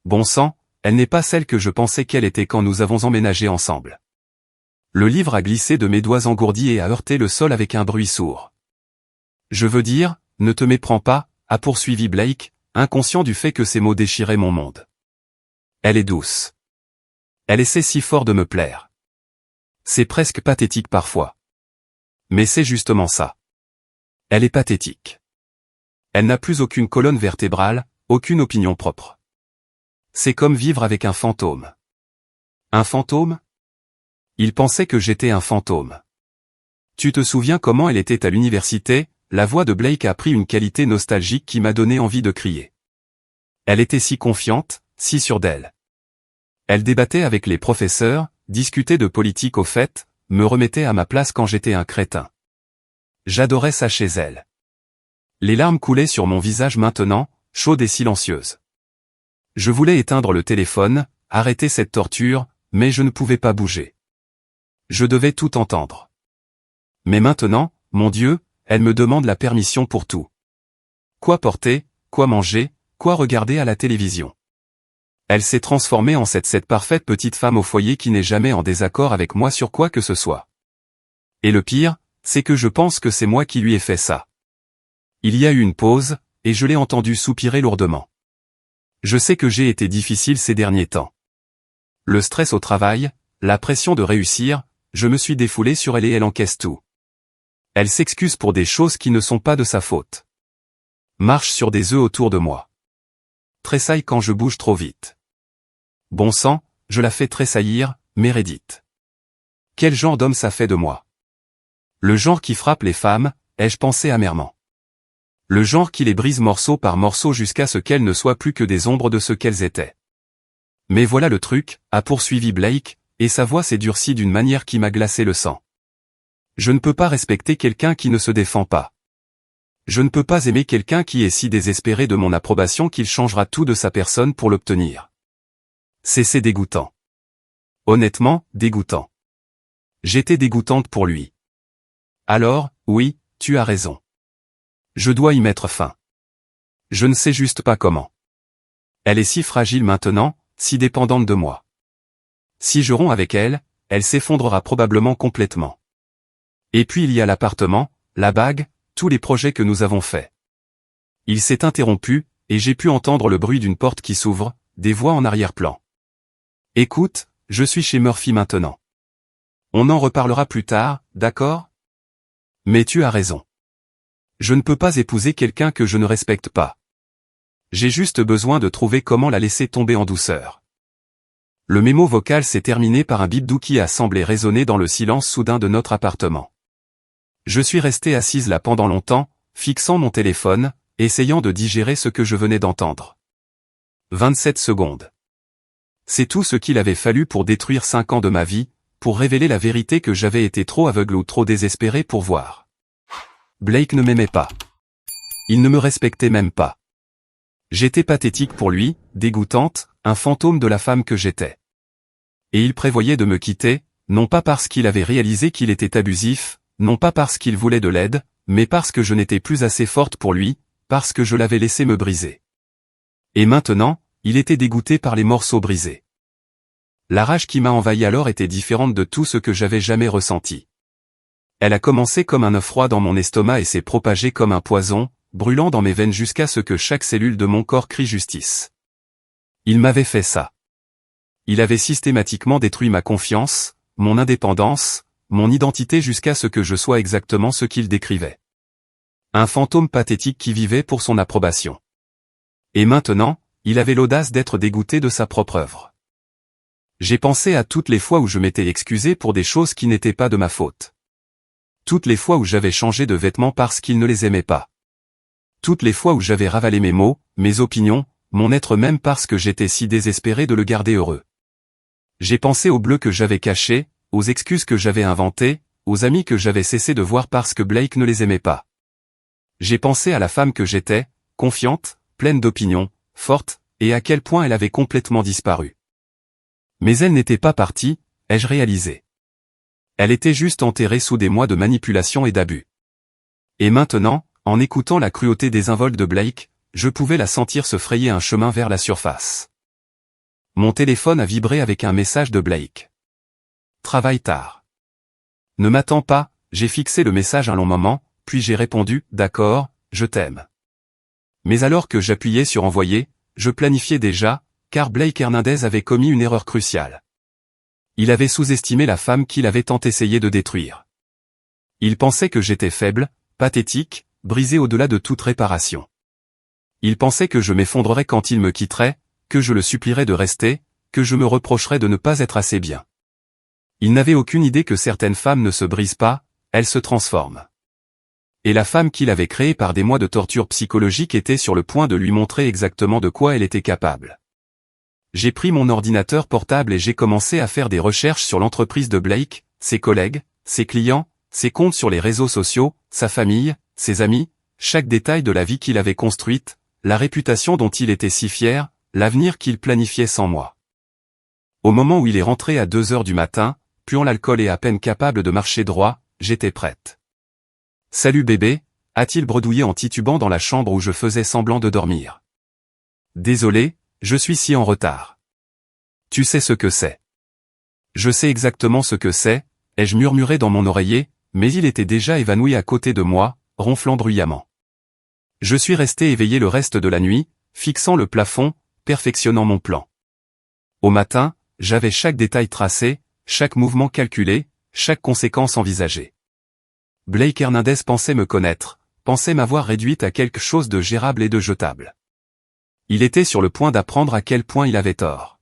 Bon sang, elle n'est pas celle que je pensais qu'elle était quand nous avons emménagé ensemble. Le livre a glissé de mes doigts engourdis et a heurté le sol avec un bruit sourd. Je veux dire, ne te méprends pas, a poursuivi Blake, inconscient du fait que ces mots déchiraient mon monde. Elle est douce. Elle essaie si fort de me plaire. C'est presque pathétique parfois. Mais c'est justement ça. Elle est pathétique. Elle n'a plus aucune colonne vertébrale, aucune opinion propre. C'est comme vivre avec un fantôme. Un fantôme? Il pensait que j'étais un fantôme. Tu te souviens comment elle était à l'université? La voix de Blake a pris une qualité nostalgique qui m'a donné envie de crier. Elle était si confiante, si sûre d'elle. Elle débattait avec les professeurs, discutait de politique au fait, me remettait à ma place quand j'étais un crétin. J'adorais ça chez elle. Les larmes coulaient sur mon visage maintenant, chaude et silencieuse. Je voulais éteindre le téléphone, arrêter cette torture, mais je ne pouvais pas bouger. Je devais tout entendre. Mais maintenant, mon Dieu, elle me demande la permission pour tout. Quoi porter, quoi manger, quoi regarder à la télévision. Elle s'est transformée en cette parfaite petite femme au foyer qui n'est jamais en désaccord avec moi sur quoi que ce soit. Et le pire, c'est que je pense que c'est moi qui lui ai fait ça. Il y a eu une pause, et je l'ai entendu soupirer lourdement. Je sais que j'ai été difficile ces derniers temps. Le stress au travail, la pression de réussir, je me suis défoulé sur elle et elle encaisse tout. Elle s'excuse pour des choses qui ne sont pas de sa faute. Marche sur des œufs autour de moi. Tressaille quand je bouge trop vite. Bon sang, je la fais tressaillir, Meredith. Quel genre d'homme ça fait de moi? Le genre qui frappe les femmes, ai-je pensé amèrement. Le genre qui les brise morceau par morceau jusqu'à ce qu'elles ne soient plus que des ombres de ce qu'elles étaient. Mais voilà le truc, a poursuivi Blake, et sa voix s'est durcie d'une manière qui m'a glacé le sang. Je ne peux pas respecter quelqu'un qui ne se défend pas. Je ne peux pas aimer quelqu'un qui est si désespéré de mon approbation qu'il changera tout de sa personne pour l'obtenir. C'est dégoûtant. Honnêtement, dégoûtant. J'étais dégoûtante pour lui. Alors, oui, tu as raison. Je dois y mettre fin. Je ne sais juste pas comment. Elle est si fragile maintenant, si dépendante de moi. Si je romps avec elle, elle s'effondrera probablement complètement. Et puis il y a l'appartement, la bague, tous les projets que nous avons faits. Il s'est interrompu, et j'ai pu entendre le bruit d'une porte qui s'ouvre, des voix en arrière-plan. Écoute, je suis chez Murphy maintenant. On en reparlera plus tard, d'accord? Mais tu as raison. Je ne peux pas épouser quelqu'un que je ne respecte pas. J'ai juste besoin de trouver comment la laisser tomber en douceur. Le mémo vocal s'est terminé par un bip doux qui a semblé résonner dans le silence soudain de notre appartement. Je suis resté assise là pendant longtemps, fixant mon téléphone, essayant de digérer ce que je venais d'entendre. 27 secondes. C'est tout ce qu'il avait fallu pour détruire 5 ans de ma vie, pour révéler la vérité que j'avais été trop aveugle ou trop désespéré pour voir. Blake ne m'aimait pas. Il ne me respectait même pas. J'étais pathétique pour lui, dégoûtante, un fantôme de la femme que j'étais. Et il prévoyait de me quitter, non pas parce qu'il avait réalisé qu'il était abusif, non pas parce qu'il voulait de l'aide, mais parce que je n'étais plus assez forte pour lui, parce que je l'avais laissé me briser. Et maintenant, il était dégoûté par les morceaux brisés. La rage qui m'a envahi alors était différente de tout ce que j'avais jamais ressenti. Elle a commencé comme un œuf froid dans mon estomac et s'est propagée comme un poison, brûlant dans mes veines jusqu'à ce que chaque cellule de mon corps crie justice. Il m'avait fait ça. Il avait systématiquement détruit ma confiance, mon indépendance, mon identité jusqu'à ce que je sois exactement ce qu'il décrivait. Un fantôme pathétique qui vivait pour son approbation. Et maintenant, il avait l'audace d'être dégoûté de sa propre œuvre. J'ai pensé à toutes les fois où je m'étais excusé pour des choses qui n'étaient pas de ma faute. Toutes les fois où j'avais changé de vêtements parce qu'il ne les aimait pas. Toutes les fois où j'avais ravalé mes mots, mes opinions, mon être même parce que j'étais si désespéré de le garder heureux. J'ai pensé aux bleus que j'avais cachés, aux excuses que j'avais inventées, aux amis que j'avais cessé de voir parce que Blake ne les aimait pas. J'ai pensé à la femme que j'étais, confiante, pleine d'opinions, forte, et à quel point elle avait complètement disparu. Mais elle n'était pas partie, ai-je réalisé. Elle était juste enterrée sous des mois de manipulation et d'abus. Et maintenant, en écoutant la cruauté désinvolte de Blake, je pouvais la sentir se frayer un chemin vers la surface. Mon téléphone a vibré avec un message de Blake. Travaille tard. Ne m'attends pas, j'ai fixé le message un long moment, puis j'ai répondu, d'accord, je t'aime. Mais alors que j'appuyais sur envoyer, je planifiais déjà, car Blake Hernandez avait commis une erreur cruciale. Il avait sous-estimé la femme qu'il avait tant essayé de détruire. Il pensait que j'étais faible, pathétique, brisé au-delà de toute réparation. Il pensait que je m'effondrerais quand il me quitterait, que je le supplierais de rester, que je me reprocherais de ne pas être assez bien. Il n'avait aucune idée que certaines femmes ne se brisent pas, elles se transforment. Et la femme qu'il avait créée par des mois de torture psychologique était sur le point de lui montrer exactement de quoi elle était capable. J'ai pris mon ordinateur portable et j'ai commencé à faire des recherches sur l'entreprise de Blake, ses collègues, ses clients, ses comptes sur les réseaux sociaux, sa famille, ses amis, chaque détail de la vie qu'il avait construite, la réputation dont il était si fier, l'avenir qu'il planifiait sans moi. Au moment où il est rentré à 2 heures du matin, puant l'alcool et à peine capable de marcher droit, j'étais prête. « Salut bébé », a-t-il bredouillé en titubant dans la chambre où je faisais semblant de dormir. « Désolé, je suis si en retard. »« Tu sais ce que c'est. »« Je sais exactement ce que c'est », ai-je murmuré dans mon oreiller, mais il était déjà évanoui à côté de moi, ronflant bruyamment. Je suis resté éveillé le reste de la nuit, fixant le plafond, perfectionnant mon plan. Au matin, j'avais chaque détail tracé, chaque mouvement calculé, chaque conséquence envisagée. Blake Hernandez pensait me connaître, pensait m'avoir réduite à quelque chose de gérable et de jetable. Il était sur le point d'apprendre à quel point il avait tort.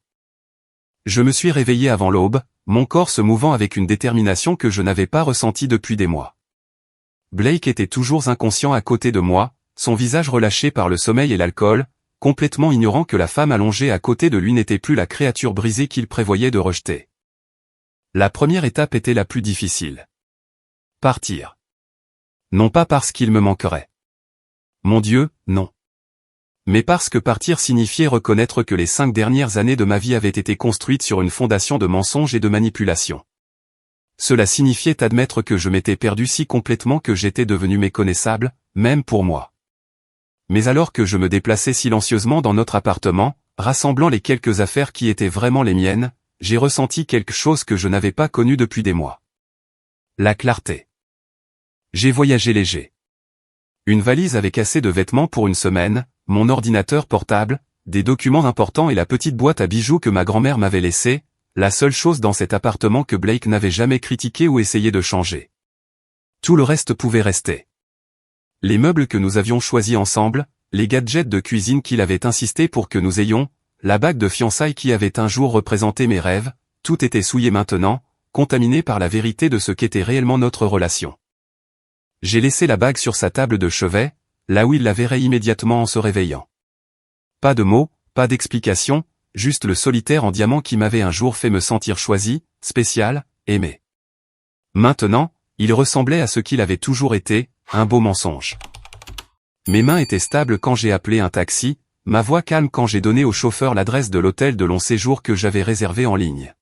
Je me suis réveillé avant l'aube, mon corps se mouvant avec une détermination que je n'avais pas ressentie depuis des mois. Blake était toujours inconscient à côté de moi, son visage relâché par le sommeil et l'alcool, complètement ignorant que la femme allongée à côté de lui n'était plus la créature brisée qu'il prévoyait de rejeter. La première étape était la plus difficile. Partir. Non pas parce qu'il me manquerait. Mon Dieu, non. Mais parce que partir signifiait reconnaître que les 5 dernières années de ma vie avaient été construites sur une fondation de mensonges et de manipulation. Cela signifiait admettre que je m'étais perdu si complètement que j'étais devenu méconnaissable, même pour moi. Mais alors que je me déplaçais silencieusement dans notre appartement, rassemblant les quelques affaires qui étaient vraiment les miennes, j'ai ressenti quelque chose que je n'avais pas connu depuis des mois. La clarté. J'ai voyagé léger. Une valise avec assez de vêtements pour une semaine, mon ordinateur portable, des documents importants et la petite boîte à bijoux que ma grand-mère m'avait laissée, la seule chose dans cet appartement que Blake n'avait jamais critiqué ou essayé de changer. Tout le reste pouvait rester. Les meubles que nous avions choisis ensemble, les gadgets de cuisine qu'il avait insisté pour que nous ayons, la bague de fiançailles qui avait un jour représenté mes rêves, tout était souillé maintenant, contaminé par la vérité de ce qu'était réellement notre relation. J'ai laissé la bague sur sa table de chevet, là où il la verrait immédiatement en se réveillant. Pas de mots, pas d'explication, juste le solitaire en diamant qui m'avait un jour fait me sentir choisi, spécial, aimé. Maintenant, il ressemblait à ce qu'il avait toujours été, un beau mensonge. Mes mains étaient stables quand j'ai appelé un taxi, ma voix calme quand j'ai donné au chauffeur l'adresse de l'hôtel de long séjour que j'avais réservé en ligne.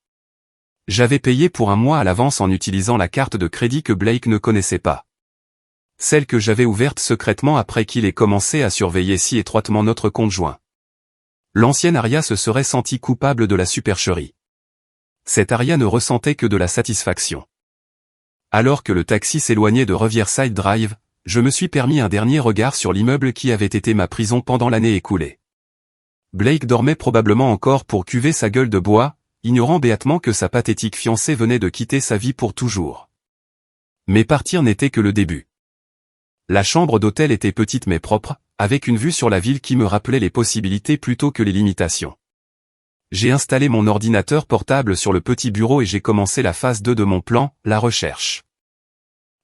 J'avais payé pour un mois à l'avance en utilisant la carte de crédit que Blake ne connaissait pas. Celle que j'avais ouverte secrètement après qu'il ait commencé à surveiller si étroitement notre compte joint. L'ancienne Aria se serait sentie coupable de la supercherie. Cette Aria ne ressentait que de la satisfaction. Alors que le taxi s'éloignait de Riverside Drive, je me suis permis un dernier regard sur l'immeuble qui avait été ma prison pendant l'année écoulée. Blake dormait probablement encore pour cuver sa gueule de bois, ignorant béatement que sa pathétique fiancée venait de quitter sa vie pour toujours. Mais partir n'était que le début. La chambre d'hôtel était petite mais propre, avec une vue sur la ville qui me rappelait les possibilités plutôt que les limitations. J'ai installé mon ordinateur portable sur le petit bureau et j'ai commencé la phase 2 de mon plan, la recherche.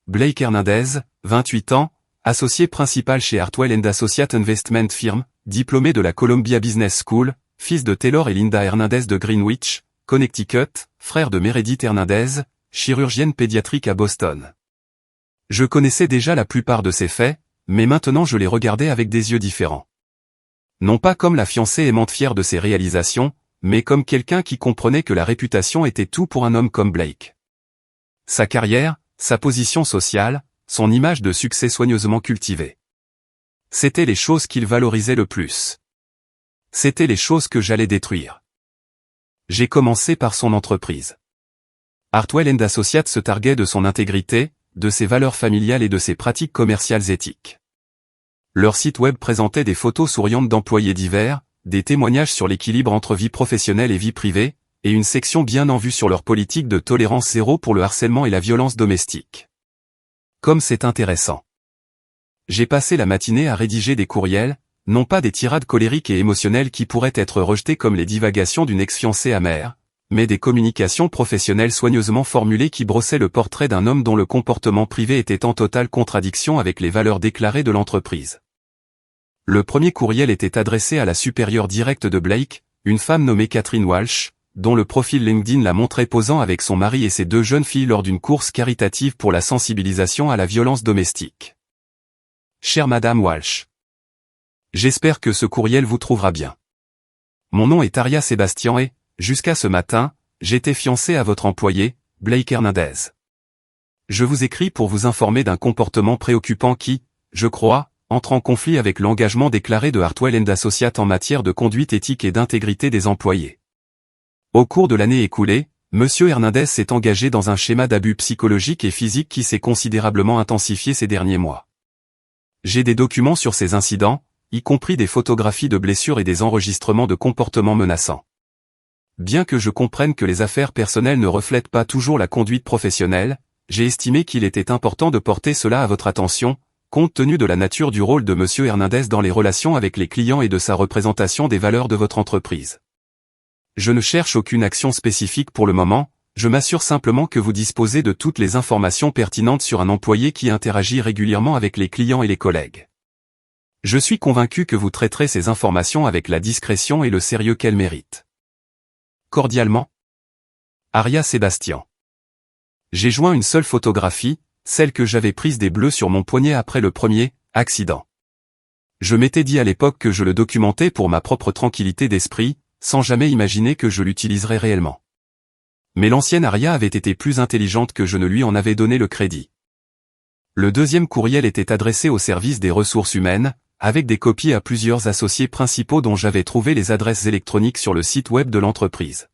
Blake Hernandez, 28 ans, associé principal chez Hartwell & Associates Investment Firm, diplômé de la Columbia Business School, fils de Taylor et Linda Hernandez de Greenwich, Connecticut, frère de Meredith Hernandez, chirurgienne pédiatrique à Boston. Je connaissais déjà la plupart de ces faits, mais maintenant je les regardais avec des yeux différents. Non pas comme la fiancée aimante fière de ses réalisations, mais comme quelqu'un qui comprenait que la réputation était tout pour un homme comme Blake. Sa carrière, sa position sociale, son image de succès soigneusement cultivée. C'étaient les choses qu'il valorisait le plus. C'étaient les choses que j'allais détruire. J'ai commencé par son entreprise. Hartwell & Associates se targuait de son intégrité, de ses valeurs familiales et de ses pratiques commerciales éthiques. Leur site web présentait des photos souriantes d'employés divers, des témoignages sur l'équilibre entre vie professionnelle et vie privée, et une section bien en vue sur leur politique de tolérance zéro pour le harcèlement et la violence domestique. Comme c'est intéressant. J'ai passé la matinée à rédiger des courriels, non pas des tirades colériques et émotionnelles qui pourraient être rejetées comme les divagations d'une ex-fiancée amère, mais des communications professionnelles soigneusement formulées qui brossaient le portrait d'un homme dont le comportement privé était en totale contradiction avec les valeurs déclarées de l'entreprise. Le premier courriel était adressé à la supérieure directe de Blake, une femme nommée Catherine Walsh, dont le profil LinkedIn la montrait posant avec son mari et ses 2 jeunes filles lors d'une course caritative pour la sensibilisation à la violence domestique. Chère Madame Walsh. J'espère que ce courriel vous trouvera bien. Mon nom est Aria Sébastien et, jusqu'à ce matin, j'étais fiancé à votre employé, Blake Hernandez. Je vous écris pour vous informer d'un comportement préoccupant qui, je crois, entre en conflit avec l'engagement déclaré de Hartwell & Associates en matière de conduite éthique et d'intégrité des employés. Au cours de l'année écoulée, M. Hernandez s'est engagé dans un schéma d'abus psychologique et physique qui s'est considérablement intensifié ces derniers mois. J'ai des documents sur ces incidents, y compris des photographies de blessures et des enregistrements de comportements menaçants. Bien que je comprenne que les affaires personnelles ne reflètent pas toujours la conduite professionnelle, j'ai estimé qu'il était important de porter cela à votre attention, compte tenu de la nature du rôle de M. Hernandez dans les relations avec les clients et de sa représentation des valeurs de votre entreprise. Je ne cherche aucune action spécifique pour le moment, je m'assure simplement que vous disposez de toutes les informations pertinentes sur un employé qui interagit régulièrement avec les clients et les collègues. Je suis convaincu que vous traiterez ces informations avec la discrétion et le sérieux qu'elles méritent. Cordialement, Aria Sébastien. J'ai joint une seule photographie, celle que j'avais prise des bleus sur mon poignet après le premier accident. Je m'étais dit à l'époque que je le documentais pour ma propre tranquillité d'esprit, sans jamais imaginer que je l'utiliserais réellement. Mais l'ancienne Aria avait été plus intelligente que je ne lui en avais donné le crédit. Le deuxième courriel était adressé au service des ressources humaines, avec des copies à plusieurs associés principaux dont j'avais trouvé les adresses électroniques sur le site web de l'entreprise.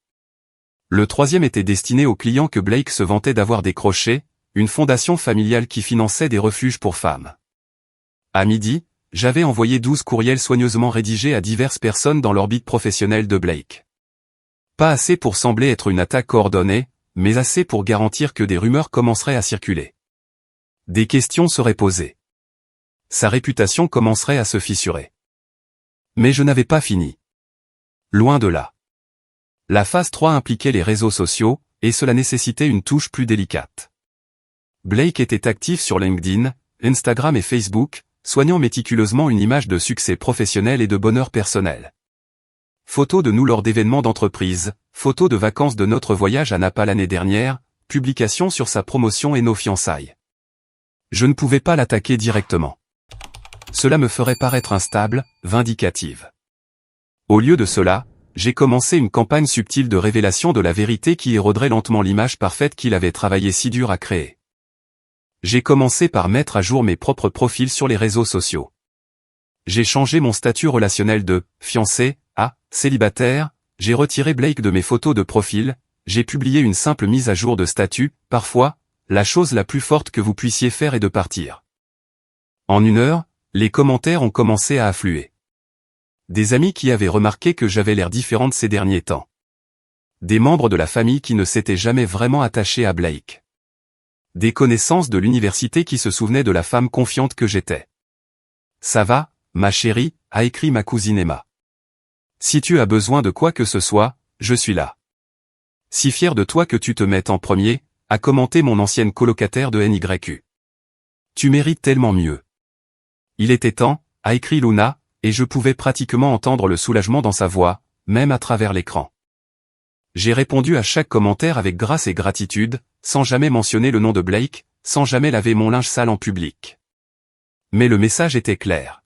Le troisième était destiné aux clients que Blake se vantait d'avoir décroché, une fondation familiale qui finançait des refuges pour femmes. À midi, j'avais envoyé 12 courriels soigneusement rédigés à diverses personnes dans l'orbite professionnelle de Blake. Pas assez pour sembler être une attaque coordonnée, mais assez pour garantir que des rumeurs commenceraient à circuler. Des questions seraient posées. Sa réputation commencerait à se fissurer. Mais je n'avais pas fini. Loin de là. La phase 3 impliquait les réseaux sociaux, et cela nécessitait une touche plus délicate. Blake était actif sur LinkedIn, Instagram et Facebook, soignant méticuleusement une image de succès professionnel et de bonheur personnel. photos de nous lors d'événements d'entreprise, photos de vacances de notre voyage à Napa l'année dernière, publications sur sa promotion et nos fiançailles. Je ne pouvais pas l'attaquer directement. Cela me ferait paraître instable, vindicative. Au lieu de cela, j'ai commencé une campagne subtile de révélation de la vérité qui éroderait lentement l'image parfaite qu'il avait travaillé si dur à créer. J'ai commencé par mettre à jour mes propres profils sur les réseaux sociaux. J'ai changé mon statut relationnel de « fiancé » à « célibataire », j'ai retiré Blake de mes photos de profil, j'ai publié une simple mise à jour de statut, parfois, la chose la plus forte que vous puissiez faire est de partir. En 1 heure, les commentaires ont commencé à affluer. Des amis qui avaient remarqué que j'avais l'air différente ces derniers temps. Des membres de la famille qui ne s'étaient jamais vraiment attachés à Blake. Des connaissances de l'université qui se souvenaient de la femme confiante que j'étais. « Ça va, ma chérie », a écrit ma cousine Emma. « Si tu as besoin de quoi que ce soit, je suis là. »« Si fier de toi que tu te mettes en premier », a commenté mon ancienne colocataire de NYU. « Tu mérites tellement mieux. »« Il était temps », a écrit Luna, et je pouvais pratiquement entendre le soulagement dans sa voix, même à travers l'écran. J'ai répondu à chaque commentaire avec grâce et gratitude, sans jamais mentionner le nom de Blake, sans jamais laver mon linge sale en public. Mais le message était clair.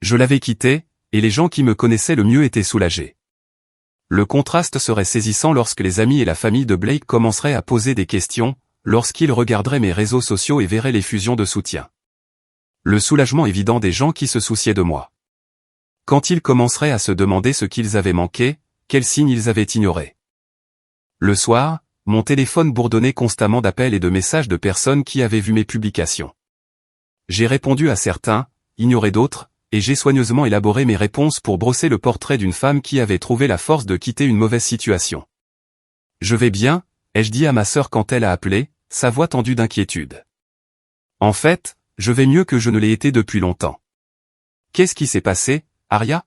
Je l'avais quitté, et les gens qui me connaissaient le mieux étaient soulagés. Le contraste serait saisissant lorsque les amis et la famille de Blake commenceraient à poser des questions, lorsqu'ils regarderaient mes réseaux sociaux et verraient l'effusion de soutien. Le soulagement évident des gens qui se souciaient de moi. Quand ils commenceraient à se demander ce qu'ils avaient manqué, quels signes ils avaient ignorés. Le soir, mon téléphone bourdonnait constamment d'appels et de messages de personnes qui avaient vu mes publications. J'ai répondu à certains, ignoré d'autres, et j'ai soigneusement élaboré mes réponses pour brosser le portrait d'une femme qui avait trouvé la force de quitter une mauvaise situation. « Je vais bien », ai-je dit à ma sœur quand elle a appelé, sa voix tendue d'inquiétude. « En fait, je vais mieux que je ne l'ai été depuis longtemps. »« Qu'est-ce qui s'est passé, Aria ?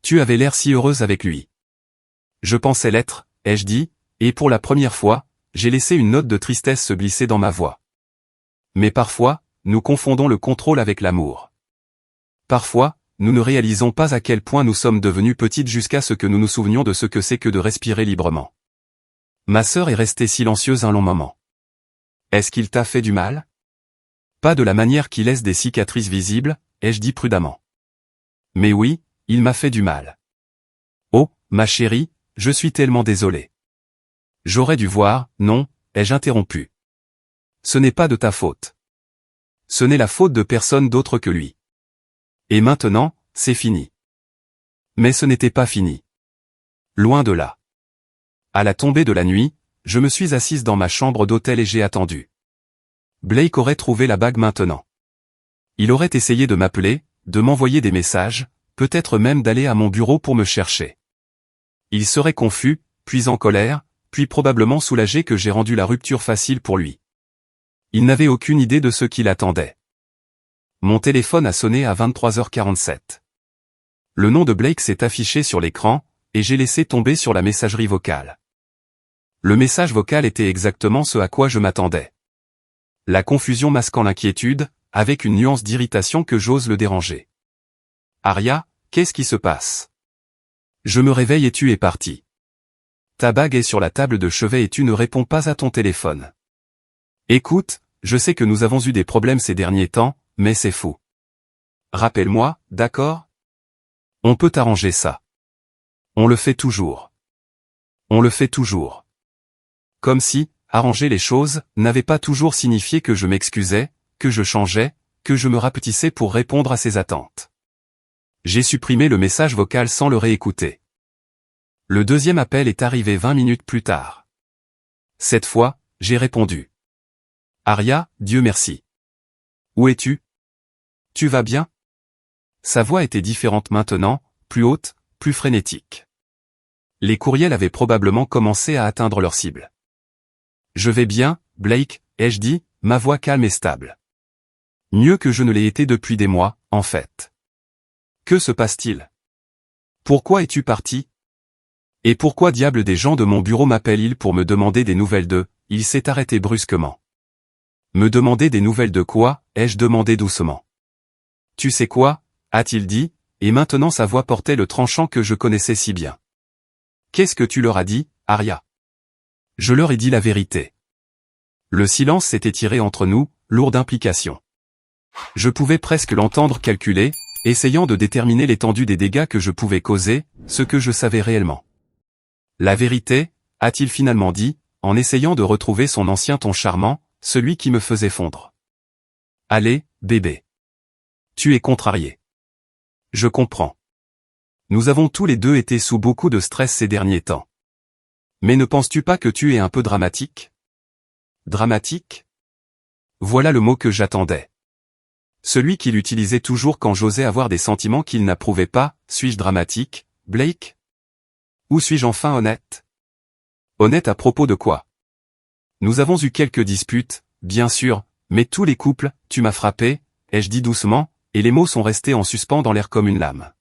Tu avais l'air si heureuse avec lui. »« Je pensais l'être, » ai-je dit, et pour la première fois, j'ai laissé une note de tristesse se glisser dans ma voix. Mais parfois, nous confondons le contrôle avec l'amour. Parfois, nous ne réalisons pas à quel point nous sommes devenus petites jusqu'à ce que nous nous souvenions de ce que c'est que de respirer librement. Ma sœur est restée silencieuse un long moment. Est-ce qu'il t'a fait du mal ? Pas de la manière qui laisse des cicatrices visibles, ai-je dit prudemment. Mais oui, il m'a fait du mal. Oh, ma chérie, je suis tellement désolé. J'aurais dû voir, non, ai-je interrompu. Ce n'est pas de ta faute. Ce n'est la faute de personne d'autre que lui. Et maintenant, c'est fini. Mais ce n'était pas fini. Loin de là. À la tombée de la nuit, je me suis assise dans ma chambre d'hôtel et j'ai attendu. Blake aurait trouvé la bague maintenant. Il aurait essayé de m'appeler, de m'envoyer des messages, peut-être même d'aller à mon bureau pour me chercher. Il serait confus, puis en colère, puis probablement soulagé que j'ai rendu la rupture facile pour lui. Il n'avait aucune idée de ce qui l'attendait. Mon téléphone a sonné à 23h47. Le nom de Blake s'est affiché sur l'écran, et j'ai laissé tomber sur la messagerie vocale. Le message vocal était exactement ce à quoi je m'attendais. La confusion masquant l'inquiétude, avec une nuance d'irritation que j'ose le déranger. « Aria, qu'est-ce qui se passe ? Je me réveille et tu es parti. Ta bague est sur la table de chevet et tu ne réponds pas à ton téléphone. Écoute, je sais que nous avons eu des problèmes ces derniers temps, mais c'est fou. Rappelle-moi, d'accord ? On peut arranger ça. On le fait toujours. On le fait toujours. » Comme si, arranger les choses, n'avait pas toujours signifié que je m'excusais, que je changeais, que je me rapetissais pour répondre à ses attentes. J'ai supprimé le message vocal sans le réécouter. Le deuxième appel est arrivé 20 minutes plus tard. Cette fois, j'ai répondu. « Aria, Dieu merci. Où es-tu ? Tu vas bien ? » Sa voix était différente maintenant, plus haute, plus frénétique. Les courriels avaient probablement commencé à atteindre leur cible. « Je vais bien, Blake, » ai-je dit, ma voix calme et stable. Mieux que je ne l'ai été depuis des mois, en fait. Que se passe-t-il ? Pourquoi es-tu parti ? Et pourquoi diable des gens de mon bureau m'appellent-ils pour me demander des nouvelles d'eux ? Il s'est arrêté brusquement. Me demander des nouvelles de quoi ? Ai-je demandé doucement. Tu sais quoi ? A-t-il dit, et maintenant sa voix portait le tranchant que je connaissais si bien. Qu'est-ce que tu leur as dit, Arya? Je leur ai dit la vérité. Le silence s'est étiré entre nous, lourd d'implications. Je pouvais presque l'entendre calculer, essayant de déterminer l'étendue des dégâts que je pouvais causer, ce que je savais réellement. La vérité, a-t-il finalement dit, en essayant de retrouver son ancien ton charmant, celui qui me faisait fondre. Allez, bébé. Tu es contrarié. Je comprends. Nous avons tous les deux été sous beaucoup de stress ces derniers temps. Mais ne penses-tu pas que tu es un peu dramatique? Dramatique? Voilà le mot que j'attendais. Celui qu'il utilisait toujours quand j'osais avoir des sentiments qu'il n'approuvait pas. Suis-je dramatique, Blake? Ou suis-je enfin honnête? Honnête à propos de quoi? Nous avons eu quelques disputes, bien sûr, mais tous les couples, tu m'as frappé, ai-je dit doucement, et les mots sont restés en suspens dans l'air comme une lame.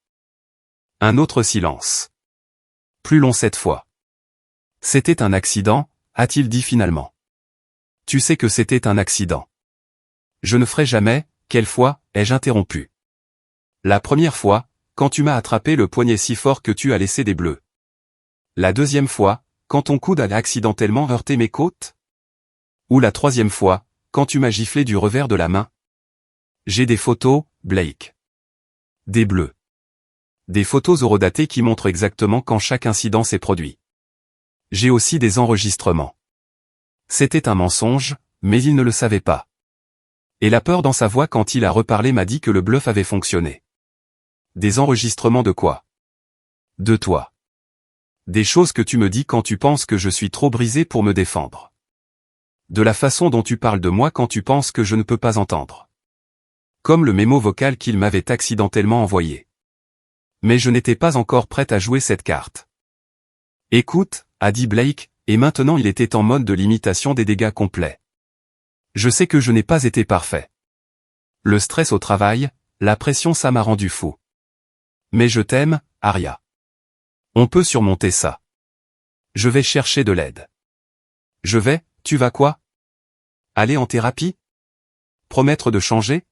Un autre silence. Plus long cette fois. C'était un accident, a-t-il dit finalement. Tu sais que c'était un accident. Je ne ferai jamais, quelle fois, ai-je interrompu. La première fois, quand tu m'as attrapé le poignet si fort que tu as laissé des bleus. La deuxième fois, quand ton coude a accidentellement heurté mes côtes? Ou la troisième fois, quand tu m'as giflé du revers de la main? J'ai des photos, Blake. Des bleus. Des photos horodatées qui montrent exactement quand chaque incident s'est produit. J'ai aussi des enregistrements. C'était un mensonge, mais il ne le savait pas. Et la peur dans sa voix quand il a reparlé m'a dit que le bluff avait fonctionné. Des enregistrements de quoi? De toi. Des choses que tu me dis quand tu penses que je suis trop brisé pour me défendre. De la façon dont tu parles de moi quand tu penses que je ne peux pas entendre. Comme le mémo vocal qu'il m'avait accidentellement envoyé. Mais je n'étais pas encore prête à jouer cette carte. Écoute, a dit Blake, et maintenant il était en mode de limitation des dégâts complets. Je sais que je n'ai pas été parfait. Le stress au travail, la pression ça m'a rendu fou. Mais je t'aime, Arya. On peut surmonter ça. Je vais chercher de l'aide. Tu vas quoi? Aller en thérapie? Promettre de changer?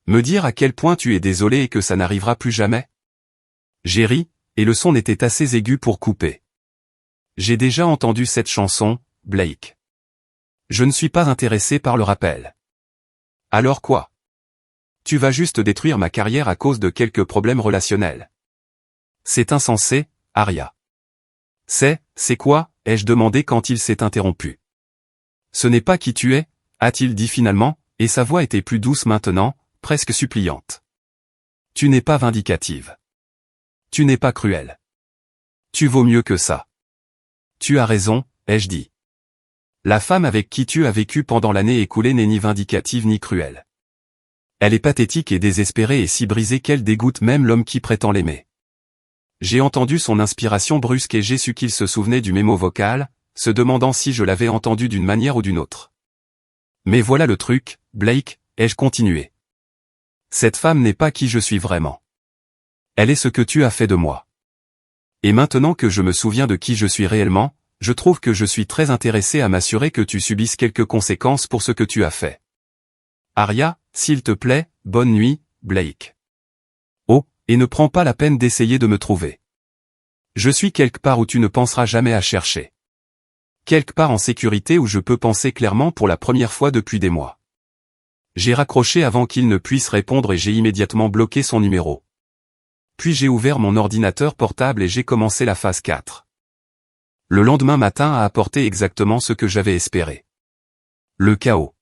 Me dire à quel point tu es désolé et que ça n'arrivera plus jamais? J'ai ri, et le son était assez aigu pour couper. J'ai déjà entendu cette chanson, Blake. Je ne suis pas intéressé par le rappel. Alors quoi? Tu vas juste détruire ma carrière à cause de quelques problèmes relationnels. C'est insensé, Arya. C'est quoi, ai-je demandé quand il s'est interrompu. Ce n'est pas qui tu es, a-t-il dit finalement, et sa voix était plus douce maintenant, presque suppliante. Tu n'es pas vindicative. Tu n'es pas cruelle. Tu vaux mieux que ça. Tu as raison, ai-je dit. La femme avec qui tu as vécu pendant l'année écoulée n'est ni vindicative ni cruelle. Elle est pathétique et désespérée et si brisée qu'elle dégoûte même l'homme qui prétend l'aimer. J'ai entendu son inspiration brusque et j'ai su qu'il se souvenait du mémo vocal, se demandant si je l'avais entendu d'une manière ou d'une autre. Mais voilà le truc, Blake, ai-je continué. Cette femme n'est pas qui je suis vraiment. Elle est ce que tu as fait de moi. Et maintenant que je me souviens de qui je suis réellement, je trouve que je suis très intéressé à m'assurer que tu subisses quelques conséquences pour ce que tu as fait. Arya, s'il te plaît, bonne nuit, Blake. Oh, et ne prends pas la peine d'essayer de me trouver. Je suis quelque part où tu ne penseras jamais à chercher. Quelque part en sécurité où je peux penser clairement pour la première fois depuis des mois. J'ai raccroché avant qu'il ne puisse répondre et j'ai immédiatement bloqué son numéro. Puis j'ai ouvert mon ordinateur portable et j'ai commencé la phase 4. Le lendemain matin a apporté exactement ce que j'avais espéré. Le chaos.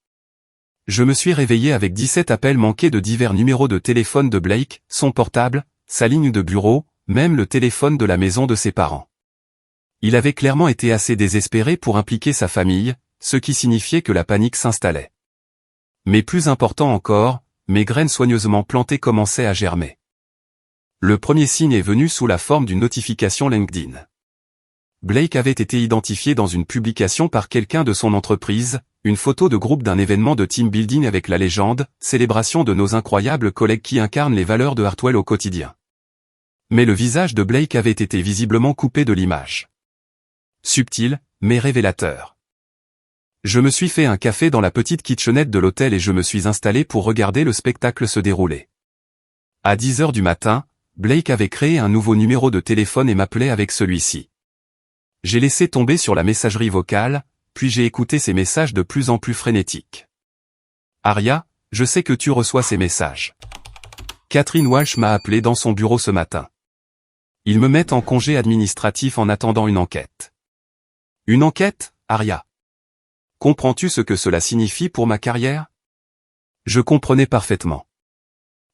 Je me suis réveillé avec 17 appels manqués de divers numéros de téléphone de Blake, son portable, sa ligne de bureau, même le téléphone de la maison de ses parents. Il avait clairement été assez désespéré pour impliquer sa famille, ce qui signifiait que la panique s'installait. Mais plus important encore, mes graines soigneusement plantées commençaient à germer. Le premier signe est venu sous la forme d'une notification LinkedIn. Blake avait été identifié dans une publication par quelqu'un de son entreprise, une photo de groupe d'un événement de team building avec la légende, célébration de nos incroyables collègues qui incarnent les valeurs de Hartwell au quotidien. Mais le visage de Blake avait été visiblement coupé de l'image. Subtil, mais révélateur. Je me suis fait un café dans la petite kitchenette de l'hôtel et je me suis installé pour regarder le spectacle se dérouler. À 10 heures du matin, Blake avait créé un nouveau numéro de téléphone et m'appelait avec celui-ci. J'ai laissé tomber sur la messagerie vocale, puis j'ai écouté ces messages de plus en plus frénétiques. Aria, je sais que tu reçois ces messages. Catherine Walsh m'a appelé dans son bureau ce matin. Ils me mettent en congé administratif en attendant une enquête. Une enquête, Aria? Comprends-tu ce que cela signifie pour ma carrière? Je comprenais parfaitement.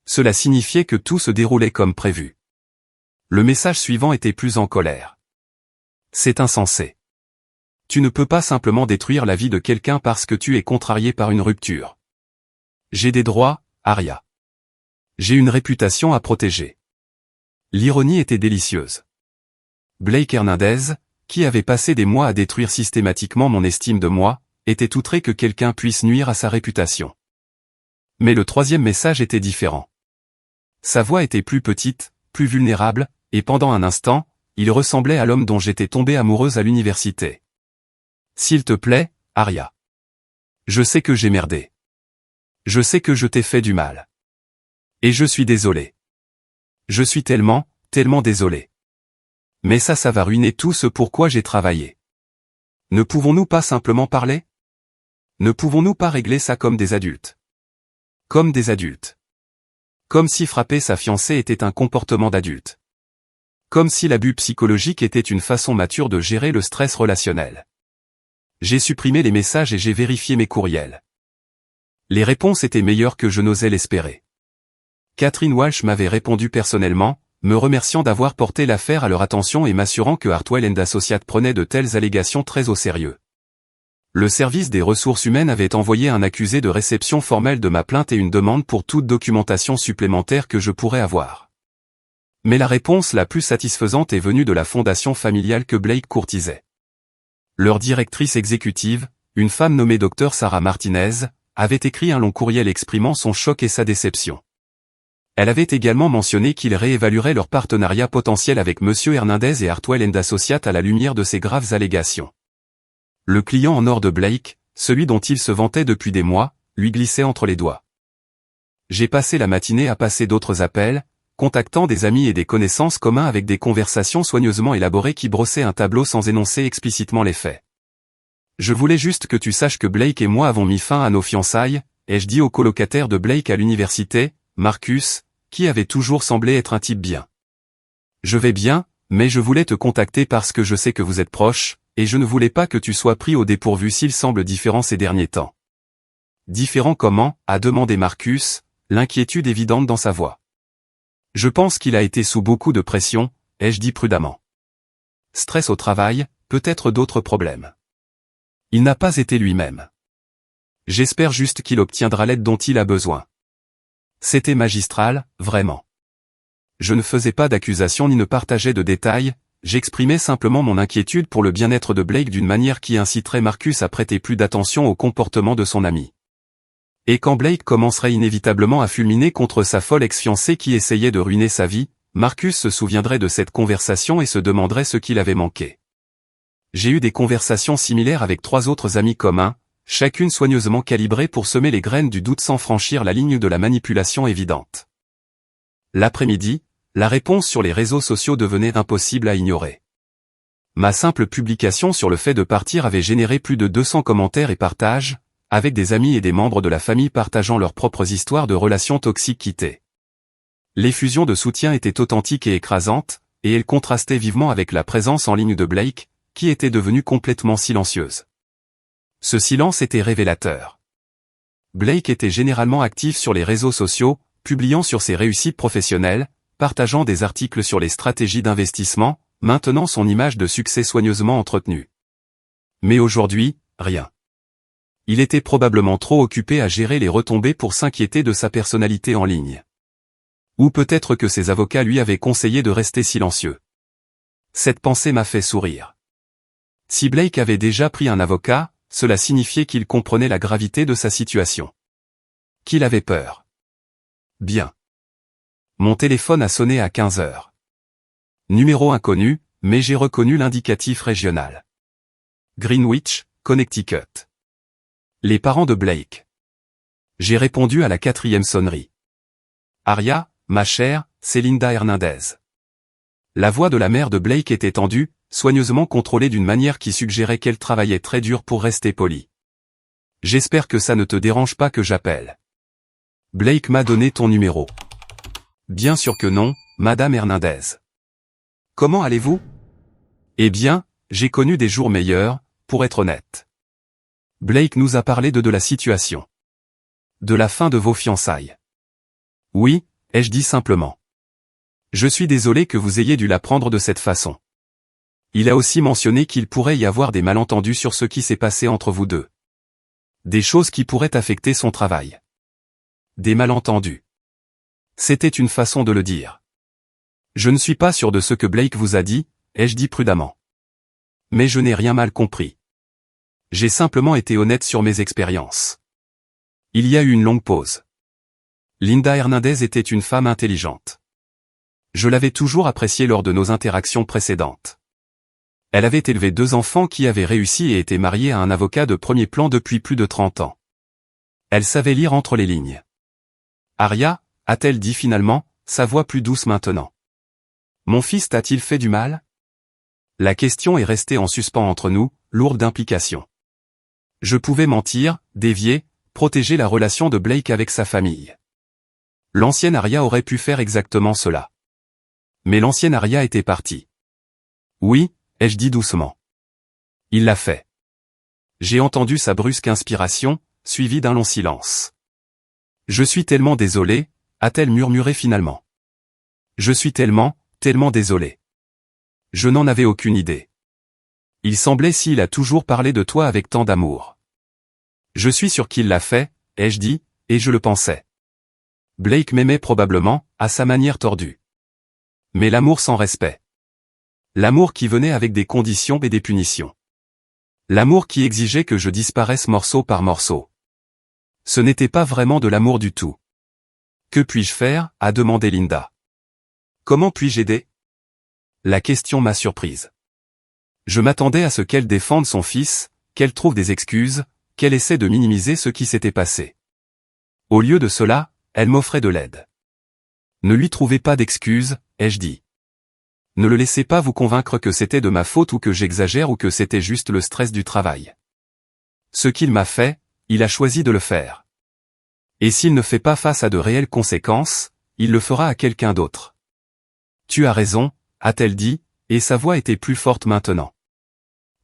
Cela signifiait que tout se déroulait comme prévu. Le message suivant était plus en colère. C'est insensé. Tu ne peux pas simplement détruire la vie de quelqu'un parce que tu es contrarié par une rupture. J'ai des droits, Aria. J'ai une réputation à protéger. L'ironie était délicieuse. Blake Hernandez, qui avait passé des mois à détruire systématiquement mon estime de moi, était outré que quelqu'un puisse nuire à sa réputation. Mais le troisième message était différent. Sa voix était plus petite, plus vulnérable, et pendant un instant, il ressemblait à l'homme dont j'étais tombée amoureuse à l'université. S'il te plaît, Aria. Je sais que j'ai merdé. Je sais que je t'ai fait du mal. Et je suis désolé. Je suis tellement désolé. Mais ça va ruiner tout ce pourquoi j'ai travaillé. Ne pouvons-nous pas simplement parler? Ne pouvons-nous pas régler ça comme des adultes? Comme des adultes. Comme si frapper sa fiancée était un comportement d'adulte. Comme si l'abus psychologique était une façon mature de gérer le stress relationnel. J'ai supprimé les messages et j'ai vérifié mes courriels. Les réponses étaient meilleures que je n'osais l'espérer. Catherine Walsh m'avait répondu personnellement, me remerciant d'avoir porté l'affaire à leur attention et m'assurant que Hartwell & Associates prenait de telles allégations très au sérieux. Le service des ressources humaines avait envoyé un accusé de réception formelle de ma plainte et une demande pour toute documentation supplémentaire que je pourrais avoir. Mais la réponse la plus satisfaisante est venue de la fondation familiale que Blake courtisait. Leur directrice exécutive, une femme nommée Dr Sarah Martinez, avait écrit un long courriel exprimant son choc et sa déception. Elle avait également mentionné qu'ils réévalueraient leur partenariat potentiel avec M. Hernandez et Hartwell & Associates à la lumière de ces graves allégations. Le client en or de Blake, celui dont il se vantait depuis des mois, lui glissait entre les doigts. J'ai passé la matinée à passer d'autres appels, contactant des amis et des connaissances communs avec des conversations soigneusement élaborées qui brossaient un tableau sans énoncer explicitement les faits. Je voulais juste que tu saches que Blake et moi avons mis fin à nos fiançailles, ai-je dit au colocataire de Blake à l'université, Marcus, qui avait toujours semblé être un type bien. Je vais bien, mais je voulais te contacter parce que je sais que vous êtes proches, et je ne voulais pas que tu sois pris au dépourvu s'il semble différent ces derniers temps. Différent comment, a demandé Marcus, l'inquiétude évidente dans sa voix. Je pense qu'il a été sous beaucoup de pression, ai-je dit prudemment. Stress au travail, peut-être d'autres problèmes. Il n'a pas été lui-même. J'espère juste qu'il obtiendra l'aide dont il a besoin. C'était magistral, vraiment. Je ne faisais pas d'accusations ni ne partageais de détails, j'exprimais simplement mon inquiétude pour le bien-être de Blake d'une manière qui inciterait Marcus à prêter plus d'attention au comportement de son ami. Et quand Blake commencerait inévitablement à fulminer contre sa folle ex-fiancée qui essayait de ruiner sa vie, Marcus se souviendrait de cette conversation et se demanderait ce qu'il avait manqué. J'ai eu des conversations similaires avec 3 autres amis communs, chacune soigneusement calibrée pour semer les graines du doute sans franchir la ligne de la manipulation évidente. L'après-midi, la réponse sur les réseaux sociaux devenait impossible à ignorer. Ma simple publication sur le fait de partir avait généré plus de 200 commentaires et partages, avec des amis et des membres de la famille partageant leurs propres histoires de relations toxiques quittées. L'effusion de soutien était authentique et écrasante, et elle contrastait vivement avec la présence en ligne de Blake, qui était devenue complètement silencieuse. Ce silence était révélateur. Blake était généralement actif sur les réseaux sociaux, publiant sur ses réussites professionnelles, partageant des articles sur les stratégies d'investissement, maintenant son image de succès soigneusement entretenue. Mais aujourd'hui, rien. Il était probablement trop occupé à gérer les retombées pour s'inquiéter de sa personnalité en ligne. Ou peut-être que ses avocats lui avaient conseillé de rester silencieux. Cette pensée m'a fait sourire. Si Blake avait déjà pris un avocat, cela signifiait qu'il comprenait la gravité de sa situation. Qu'il avait peur. Bien. Mon téléphone a sonné à 15 heures. Numéro inconnu, mais j'ai reconnu l'indicatif régional. Greenwich, Connecticut. Les parents de Blake. J'ai répondu à la 4e sonnerie. Aria, ma chère, c'est Linda Hernandez. La voix de la mère de Blake était tendue, soigneusement contrôlée d'une manière qui suggérait qu'elle travaillait très dur pour rester polie. J'espère que ça ne te dérange pas que j'appelle. Blake m'a donné ton numéro. Bien sûr que non, Madame Hernandez. Comment allez-vous? Eh bien, j'ai connu des jours meilleurs, pour être honnête. Blake nous a parlé de la situation. De la fin de vos fiançailles. Oui, ai-je dit simplement. Je suis désolé que vous ayez dû l'apprendre de cette façon. Il a aussi mentionné qu'il pourrait y avoir des malentendus sur ce qui s'est passé entre vous deux. Des choses qui pourraient affecter son travail. Des malentendus. C'était une façon de le dire. Je ne suis pas sûr de ce que Blake vous a dit, ai-je dit prudemment. Mais je n'ai rien mal compris. J'ai simplement été honnête sur mes expériences. Il y a eu une longue pause. Linda Hernandez était une femme intelligente. Je l'avais toujours appréciée lors de nos interactions précédentes. Elle avait élevé 2 enfants qui avaient réussi et était mariée à un avocat de premier plan depuis plus de 30 ans. Elle savait lire entre les lignes. Aria, a-t-elle dit finalement, sa voix plus douce maintenant. Mon fils t'a-t-il fait du mal? La question est restée en suspens entre nous, lourde d'implications. Je pouvais mentir, dévier, protéger la relation de Blake avec sa famille. L'ancienne Aria aurait pu faire exactement cela. Mais l'ancienne Aria était partie. Oui, ai-je dit doucement. Il l'a fait. J'ai entendu sa brusque inspiration, suivie d'un long silence. Je suis tellement désolé, a-t-elle murmuré finalement. Je suis tellement désolé. Je n'en avais aucune idée. Il semblait s'il a toujours parlé de toi avec tant d'amour. Je suis sûr qu'il l'a fait, ai-je dit, et je le pensais. Blake m'aimait probablement, à sa manière tordue. Mais l'amour sans respect. L'amour qui venait avec des conditions et des punitions. L'amour qui exigeait que je disparaisse morceau par morceau. Ce n'était pas vraiment de l'amour du tout. Que puis-je faire, a demandé Linda. Comment puis-je aider? La question m'a surprise. Je m'attendais à ce qu'elle défende son fils, qu'elle trouve des excuses, qu'elle essaie de minimiser ce qui s'était passé. Au lieu de cela, elle m'offrait de l'aide. Ne lui trouvez pas d'excuses, ai-je dit. Ne le laissez pas vous convaincre que c'était de ma faute ou que j'exagère ou que c'était juste le stress du travail. Ce qu'il m'a fait, il a choisi de le faire. Et s'il ne fait pas face à de réelles conséquences, il le fera à quelqu'un d'autre. Tu as raison, a-t-elle dit, et sa voix était plus forte maintenant.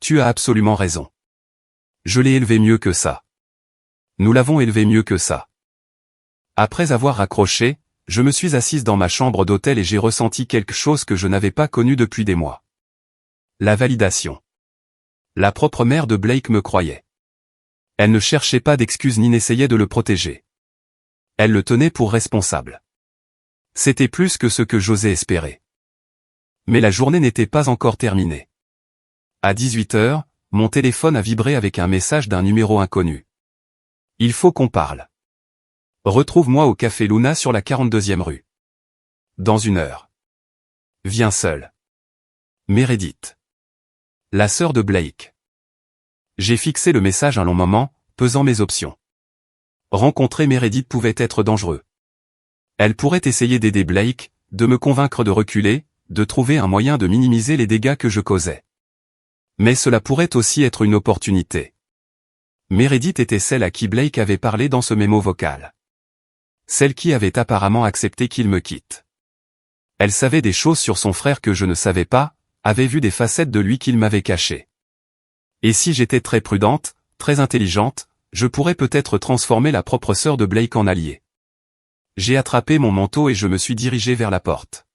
Tu as absolument raison. Je l'ai élevé mieux que ça. Nous l'avons élevé mieux que ça. Après avoir raccroché, je me suis assise dans ma chambre d'hôtel et j'ai ressenti quelque chose que je n'avais pas connu depuis des mois. La validation. La propre mère de Blake me croyait. Elle ne cherchait pas d'excuses ni n'essayait de le protéger. Elle le tenait pour responsable. C'était plus que ce que j'osais espérer. Mais la journée n'était pas encore terminée. À 18h, mon téléphone a vibré avec un message d'un numéro inconnu. Il faut qu'on parle. Retrouve-moi au Café Luna sur la 42e rue. Dans 1 heure. Viens seul. Meredith. La sœur de Blake. J'ai fixé le message un long moment, pesant mes options. Rencontrer Meredith pouvait être dangereux. Elle pourrait essayer d'aider Blake, de me convaincre de reculer, de trouver un moyen de minimiser les dégâts que je causais. Mais cela pourrait aussi être une opportunité. Meredith était celle à qui Blake avait parlé dans ce mémo vocal. Celle qui avait apparemment accepté qu'il me quitte. Elle savait des choses sur son frère que je ne savais pas, avait vu des facettes de lui qu'il m'avait cachées. Et si j'étais très prudente, très intelligente, je pourrais peut-être transformer la propre sœur de Blake en alliée. J'ai attrapé mon manteau et je me suis dirigé vers la porte.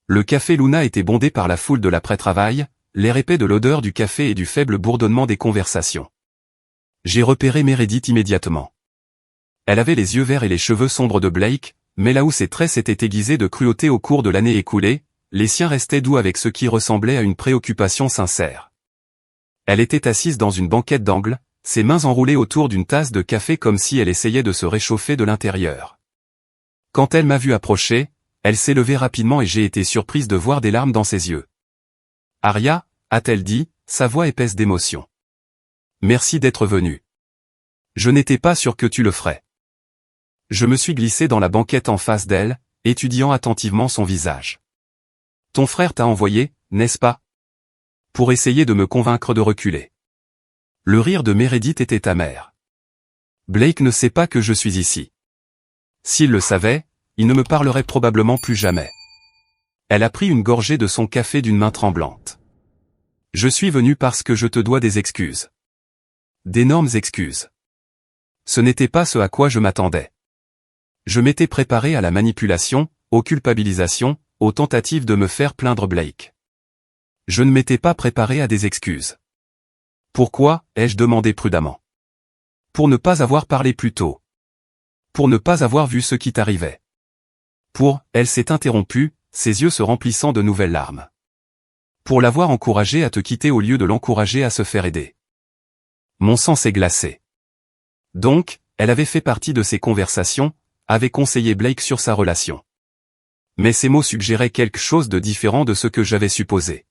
Le café Luna était bondé par la foule de l'après-travail, l'air épais de l'odeur du café et du faible bourdonnement des conversations. J'ai repéré Meredith immédiatement. Elle avait les yeux verts et les cheveux sombres de Blake, mais là où ses traits s'étaient aiguisés de cruauté au cours de l'année écoulée, les siens restaient doux avec ce qui ressemblait à une préoccupation sincère. Elle était assise dans une banquette d'angle, ses mains enroulées autour d'une tasse de café comme si elle essayait de se réchauffer de l'intérieur. Quand elle m'a vu approcher, elle s'est levée rapidement et j'ai été surprise de voir des larmes dans ses yeux. « Aria » a-t-elle dit, sa voix épaisse d'émotion. « Merci d'être venue. Je n'étais pas sûr que tu le ferais. » Je me suis glissé dans la banquette en face d'elle, étudiant attentivement son visage. Ton frère t'a envoyé, n'est-ce pas? Pour essayer de me convaincre de reculer. Le rire de Meredith était amer. Blake ne sait pas que je suis ici. S'il le savait, il ne me parlerait probablement plus jamais. Elle a pris une gorgée de son café d'une main tremblante. Je suis venu parce que je te dois des excuses. D'énormes excuses. Ce n'était pas ce à quoi je m'attendais. Je m'étais préparé à la manipulation, aux culpabilisations, aux tentatives de me faire plaindre Blake. Je ne m'étais pas préparé à des excuses. Pourquoi, ai-je demandé prudemment. Pour ne pas avoir parlé plus tôt. Pour ne pas avoir vu ce qui t'arrivait. Elle s'est interrompue, ses yeux se remplissant de nouvelles larmes. Pour l'avoir encouragé à te quitter au lieu de l'encourager à se faire aider. Mon sang s'est glacé. Donc, elle avait fait partie de ces conversations, avait conseillé Blake sur sa relation. Mais ces mots suggéraient quelque chose de différent de ce que j'avais supposé.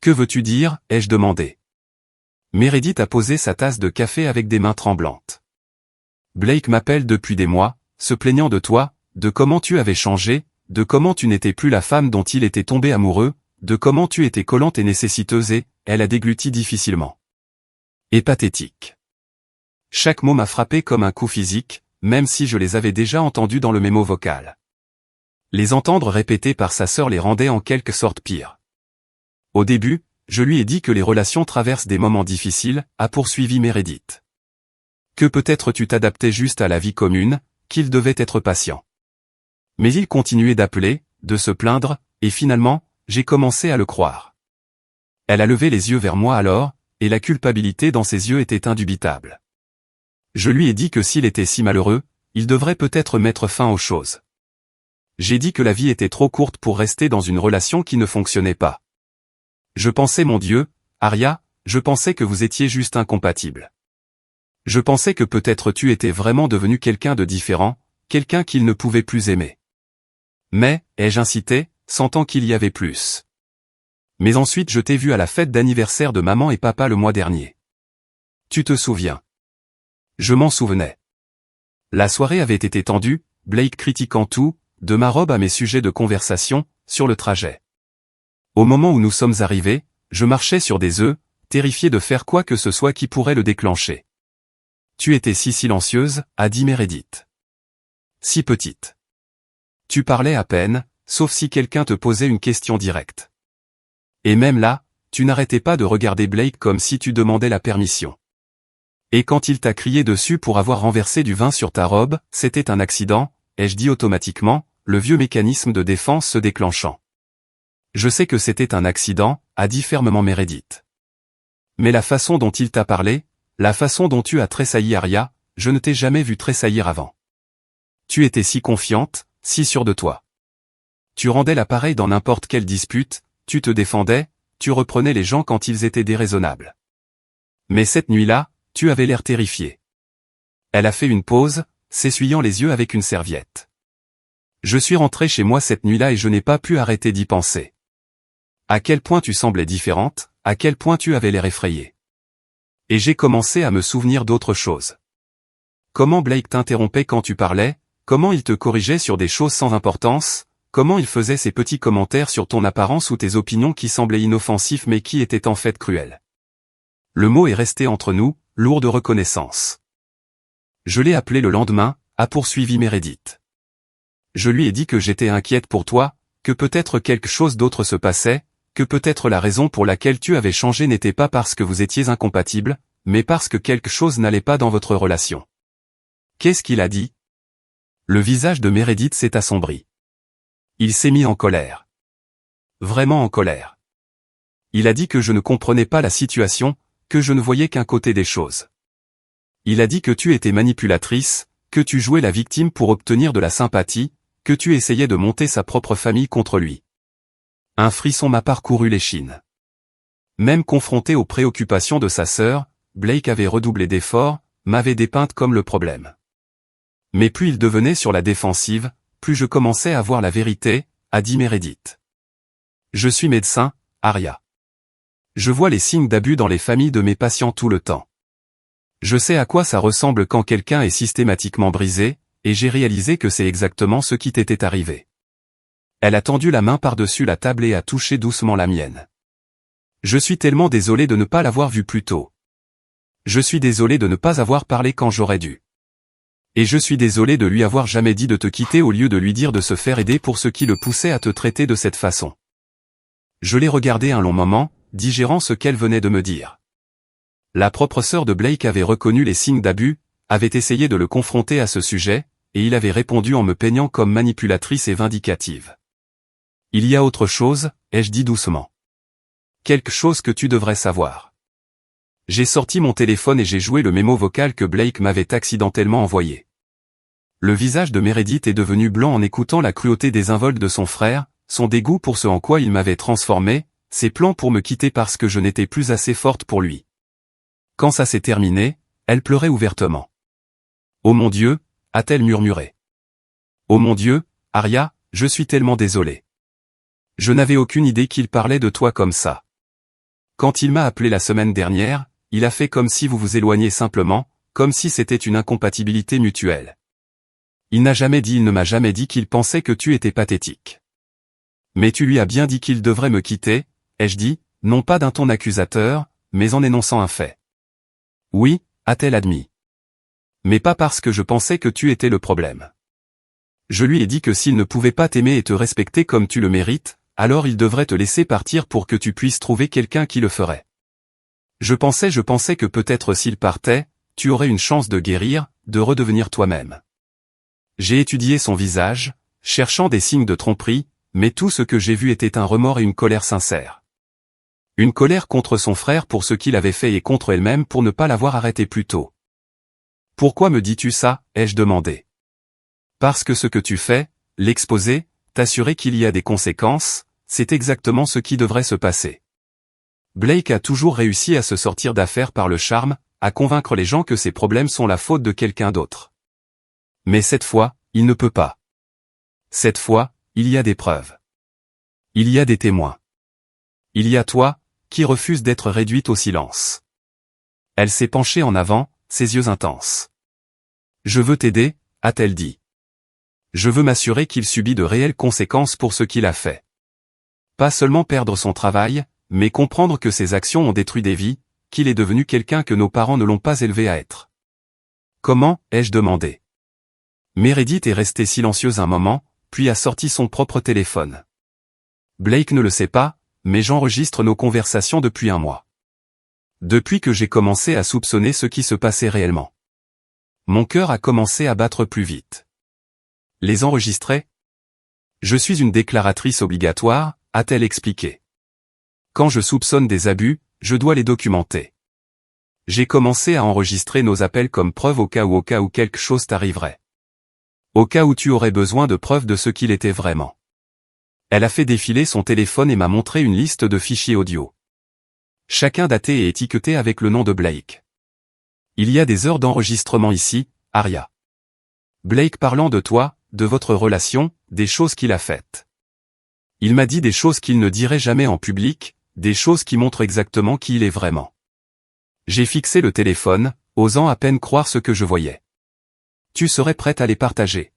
Que veux-tu dire, ai-je demandé. Meredith a posé sa tasse de café avec des mains tremblantes. Blake m'appelle depuis des mois, se plaignant de toi, de comment tu avais changé, de comment tu n'étais plus la femme dont il était tombé amoureux, de comment tu étais collante et nécessiteuse et, elle a dégluti difficilement. Et pathétique. Chaque mot m'a frappé comme un coup physique, même si je les avais déjà entendus dans le mémo vocal. Les entendre répétés par sa sœur les rendait en quelque sorte pires. Au début, je lui ai dit que les relations traversent des moments difficiles, a poursuivi Meredith. Que peut-être tu t'adaptais juste à la vie commune, qu'il devait être patient. Mais il continuait d'appeler, de se plaindre, et finalement, j'ai commencé à le croire. Elle a levé les yeux vers moi alors, et la culpabilité dans ses yeux était indubitable. Je lui ai dit que s'il était si malheureux, il devrait peut-être mettre fin aux choses. J'ai dit que la vie était trop courte pour rester dans une relation qui ne fonctionnait pas. Je pensais, mon Dieu, Aria, je pensais que vous étiez juste incompatibles. Je pensais que peut-être tu étais vraiment devenu quelqu'un de différent, quelqu'un qu'il ne pouvait plus aimer. Mais, ai-je incité, sentant qu'il y avait plus. Mais ensuite je t'ai vu à la fête d'anniversaire de maman et papa le mois dernier. Tu te souviens? Je m'en souvenais. La soirée avait été tendue, Blake critiquant tout, de ma robe à mes sujets de conversation, sur le trajet. Au moment où nous sommes arrivés, je marchais sur des œufs, terrifié de faire quoi que ce soit qui pourrait le déclencher. Tu étais si silencieuse, a dit Meredith. Si petite. Tu parlais à peine, sauf si quelqu'un te posait une question directe. Et même là, tu n'arrêtais pas de regarder Blake comme si tu demandais la permission. Et quand il t'a crié dessus pour avoir renversé du vin sur ta robe, c'était un accident, ai-je dit automatiquement, le vieux mécanisme de défense se déclenchant. Je sais que c'était un accident, a dit fermement Meredith. Mais la façon dont il t'a parlé, la façon dont tu as tressailli Aria, je ne t'ai jamais vu tressaillir avant. Tu étais si confiante, si sûre de toi. Tu rendais l'appareil dans n'importe quelle dispute, tu te défendais, tu reprenais les gens quand ils étaient déraisonnables. Mais cette nuit-là, tu avais l'air terrifié. Elle a fait une pause, s'essuyant les yeux avec une serviette. Je suis rentré chez moi cette nuit-là et je n'ai pas pu arrêter d'y penser. À quel point tu semblais différente, à quel point tu avais l'air effrayée. Et j'ai commencé à me souvenir d'autres choses. Comment Blake t'interrompait quand tu parlais, comment il te corrigeait sur des choses sans importance, comment il faisait ses petits commentaires sur ton apparence ou tes opinions qui semblaient inoffensifs mais qui étaient en fait cruels. Le mot est resté entre nous, lourd de reconnaissance. Je l'ai appelé le lendemain, a poursuivi Meredith. Je lui ai dit que j'étais inquiète pour toi, que peut-être quelque chose d'autre se passait, que peut-être la raison pour laquelle tu avais changé n'était pas parce que vous étiez incompatibles, mais parce que quelque chose n'allait pas dans votre relation. Qu'est-ce qu'il a dit? Le visage de Meredith s'est assombri. Il s'est mis en colère. Vraiment en colère. Il a dit que je ne comprenais pas la situation, que je ne voyais qu'un côté des choses. Il a dit que tu étais manipulatrice, que tu jouais la victime pour obtenir de la sympathie, que tu essayais de monter sa propre famille contre lui. Un frisson m'a parcouru l'échine. Même confronté aux préoccupations de sa sœur, Blake avait redoublé d'efforts, m'avait dépeinte comme le problème. Mais plus il devenait sur la défensive, plus je commençais à voir la vérité, a dit Meredith. Je suis médecin, Aria. Je vois les signes d'abus dans les familles de mes patients tout le temps. Je sais à quoi ça ressemble quand quelqu'un est systématiquement brisé, et j'ai réalisé que c'est exactement ce qui t'était arrivé. Elle a tendu la main par-dessus la table et a touché doucement la mienne. Je suis tellement désolé de ne pas l'avoir vu plus tôt. Je suis désolé de ne pas avoir parlé quand j'aurais dû. Et je suis désolé de lui avoir jamais dit de te quitter au lieu de lui dire de se faire aider pour ce qui le poussait à te traiter de cette façon. Je l'ai regardé un long moment, digérant ce qu'elle venait de me dire. La propre sœur de Blake avait reconnu les signes d'abus, avait essayé de le confronter à ce sujet, et il avait répondu en me peignant comme manipulatrice et vindicative. Il y a autre chose, ai-je dit doucement. Quelque chose que tu devrais savoir. J'ai sorti mon téléphone et j'ai joué le mémo vocal que Blake m'avait accidentellement envoyé. Le visage de Meredith est devenu blanc en écoutant la cruauté désinvolte de son frère, son dégoût pour ce en quoi il m'avait transformé, ses plans pour me quitter parce que je n'étais plus assez forte pour lui. Quand ça s'est terminé, elle pleurait ouvertement. « Oh mon Dieu !» a-t-elle murmuré. « Oh mon Dieu, Arya, je suis tellement désolée. Je n'avais aucune idée qu'il parlait de toi comme ça. Quand il m'a appelé la semaine dernière, il a fait comme si vous vous éloigniez simplement, comme si c'était une incompatibilité mutuelle. Il ne m'a jamais dit qu'il pensait que tu étais pathétique. Mais tu lui as bien dit qu'il devrait me quitter, ai-je dit, non pas d'un ton accusateur, mais en énonçant un fait. Oui, a-t-elle admis. Mais pas parce que je pensais que tu étais le problème. Je lui ai dit que s'il ne pouvait pas t'aimer et te respecter comme tu le mérites, alors il devrait te laisser partir pour que tu puisses trouver quelqu'un qui le ferait. Je pensais que peut-être s'il partait, tu aurais une chance de guérir, de redevenir toi-même. J'ai étudié son visage, cherchant des signes de tromperie, mais tout ce que j'ai vu était un remords et une colère sincère. Une colère contre son frère pour ce qu'il avait fait et contre elle-même pour ne pas l'avoir arrêté plus tôt. « Pourquoi me dis-tu ça ?» ai-je demandé. « Parce que ce que tu fais, l'exposer, t'assurer qu'il y a des conséquences, c'est exactement ce qui devrait se passer. » Blake a toujours réussi à se sortir d'affaire par le charme, à convaincre les gens que ses problèmes sont la faute de quelqu'un d'autre. Mais cette fois, il ne peut pas. Cette fois, il y a des preuves. Il y a des témoins. Il y a toi, qui refuse d'être réduite au silence. Elle s'est penchée en avant, ses yeux intenses. « Je veux t'aider » a-t-elle dit. « Je veux m'assurer qu'il subit de réelles conséquences pour ce qu'il a fait. Pas seulement perdre son travail, mais comprendre que ses actions ont détruit des vies, qu'il est devenu quelqu'un que nos parents ne l'ont pas élevé à être. » Comment, ai-je demandé. Meredith est restée silencieuse un moment, puis a sorti son propre téléphone. Blake ne le sait pas, mais j'enregistre nos conversations depuis un mois. Depuis que j'ai commencé à soupçonner ce qui se passait réellement. Mon cœur a commencé à battre plus vite. Les enregistrer ? Je suis une déclaratrice obligatoire, a-t-elle expliqué. Quand je soupçonne des abus, je dois les documenter. J'ai commencé à enregistrer nos appels comme preuve au cas où quelque chose t'arriverait. Au cas où tu aurais besoin de preuves de ce qu'il était vraiment. Elle a fait défiler son téléphone et m'a montré une liste de fichiers audio. Chacun daté et étiqueté avec le nom de Blake. Il y a des heures d'enregistrement ici, Arya. Blake parlant de toi, de votre relation, des choses qu'il a faites. Il m'a dit des choses qu'il ne dirait jamais en public, des choses qui montrent exactement qui il est vraiment. J'ai fixé le téléphone, osant à peine croire ce que je voyais. Tu serais prête à les partager.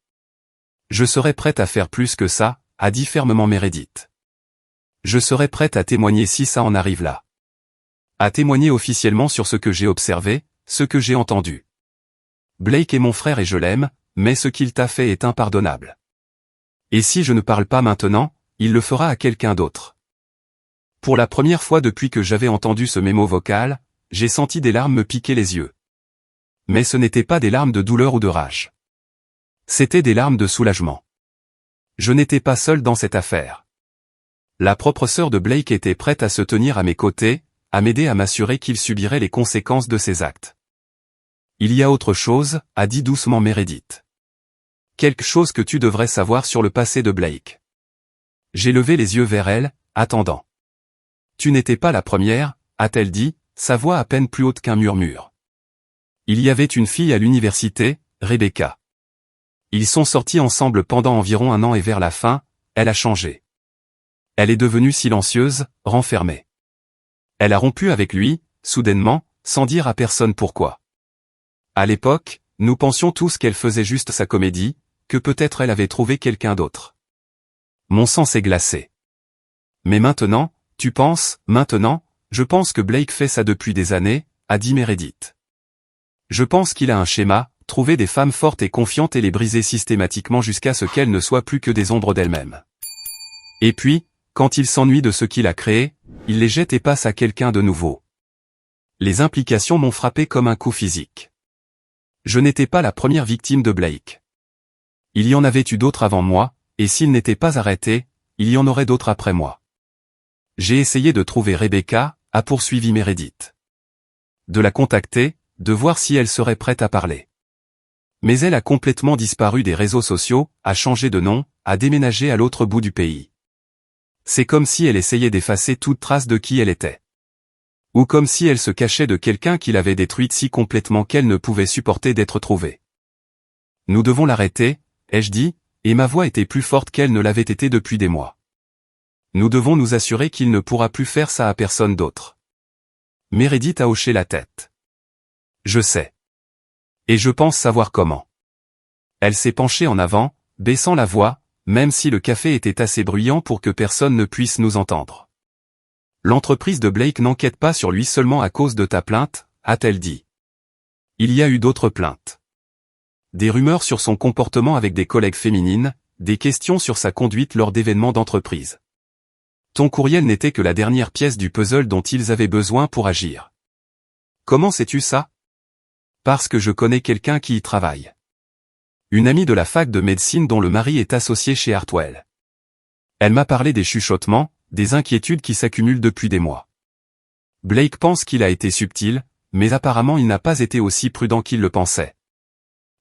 Je serais prête à faire plus que ça, a dit fermement Meredith. Je serais prête à témoigner si ça en arrive là. À témoigner officiellement sur ce que j'ai observé, ce que j'ai entendu. Blake est mon frère et je l'aime, mais ce qu'il t'a fait est impardonnable. Et si je ne parle pas maintenant, il le fera à quelqu'un d'autre. Pour la première fois depuis que j'avais entendu ce mémo vocal, j'ai senti des larmes me piquer les yeux. Mais ce n'étaient pas des larmes de douleur ou de rage. C'étaient des larmes de soulagement. Je n'étais pas seul dans cette affaire. La propre sœur de Blake était prête à se tenir à mes côtés, à m'aider à m'assurer qu'il subirait les conséquences de ses actes. Il y a autre chose, a dit doucement Meredith. Quelque chose que tu devrais savoir sur le passé de Blake. J'ai levé les yeux vers elle, attendant. Tu n'étais pas la première, a-t-elle dit, sa voix à peine plus haute qu'un murmure. Il y avait une fille à l'université, Rebecca. Ils sont sortis ensemble pendant environ un an et vers la fin, elle a changé. Elle est devenue silencieuse, renfermée. Elle a rompu avec lui, soudainement, sans dire à personne pourquoi. À l'époque, nous pensions tous qu'elle faisait juste sa comédie, que peut-être elle avait trouvé quelqu'un d'autre. Mon sang s'est glacé. Mais maintenant, je pense que Blake fait ça depuis des années, a dit Meredith. Je pense qu'il a un schéma, trouver des femmes fortes et confiantes et les briser systématiquement jusqu'à ce qu'elles ne soient plus que des ombres d'elles-mêmes. Et puis, quand il s'ennuie de ce qu'il a créé, il les jette et passe à quelqu'un de nouveau. Les implications m'ont frappé comme un coup physique. Je n'étais pas la première victime de Blake. Il y en avait eu d'autres avant moi, et s'il n'était pas arrêté, il y en aurait d'autres après moi. J'ai essayé de trouver Rebecca, a poursuivi Meredith. De la contacter, de voir si elle serait prête à parler. Mais elle a complètement disparu des réseaux sociaux, a changé de nom, a déménagé à l'autre bout du pays. C'est comme si elle essayait d'effacer toute trace de qui elle était. Ou comme si elle se cachait de quelqu'un qui l'avait détruite si complètement qu'elle ne pouvait supporter d'être trouvée. Nous devons l'arrêter, ai-je dit, et ma voix était plus forte qu'elle ne l'avait été depuis des mois. Nous devons nous assurer qu'il ne pourra plus faire ça à personne d'autre. Meredith a hoché la tête. Je sais. Et je pense savoir comment. Elle s'est penchée en avant, baissant la voix, même si le café était assez bruyant pour que personne ne puisse nous entendre. L'entreprise de Blake n'enquête pas sur lui seulement à cause de ta plainte, a-t-elle dit. Il y a eu d'autres plaintes. Des rumeurs sur son comportement avec des collègues féminines, des questions sur sa conduite lors d'événements d'entreprise. Ton courriel n'était que la dernière pièce du puzzle dont ils avaient besoin pour agir. Comment sais-tu ça? Parce que je connais quelqu'un qui y travaille. Une amie de la fac de médecine dont le mari est associé chez Hartwell. Elle m'a parlé des chuchotements, des inquiétudes qui s'accumulent depuis des mois. Blake pense qu'il a été subtil, mais apparemment il n'a pas été aussi prudent qu'il le pensait.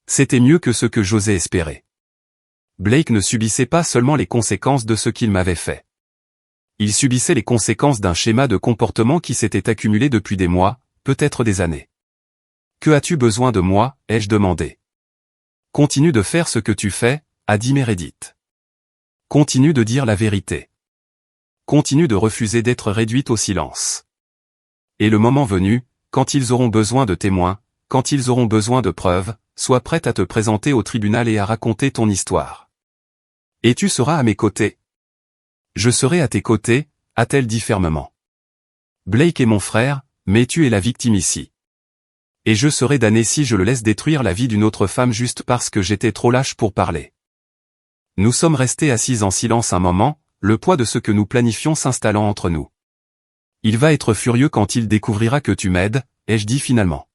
C'était mieux que ce que j'osais espérer. Blake ne subissait pas seulement les conséquences de ce qu'il m'avait fait. Il subissait les conséquences d'un schéma de comportement qui s'était accumulé depuis des mois, peut-être des années. Que as-tu besoin de moi, ai-je demandé. Continue de faire ce que tu fais, a dit Meredith. Continue de dire la vérité. Continue de refuser d'être réduite au silence. Et le moment venu, quand ils auront besoin de témoins, quand ils auront besoin de preuves, sois prête à te présenter au tribunal et à raconter ton histoire. Et tu seras à mes côtés. Je serai à tes côtés, a-t-elle dit fermement. Blake est mon frère, mais tu es la victime ici. Et je serai damné si je le laisse détruire la vie d'une autre femme juste parce que j'étais trop lâche pour parler. Nous sommes restés assis en silence un moment, le poids de ce que nous planifions s'installant entre nous. Il va être furieux quand il découvrira que tu m'aides, ai-je dit finalement.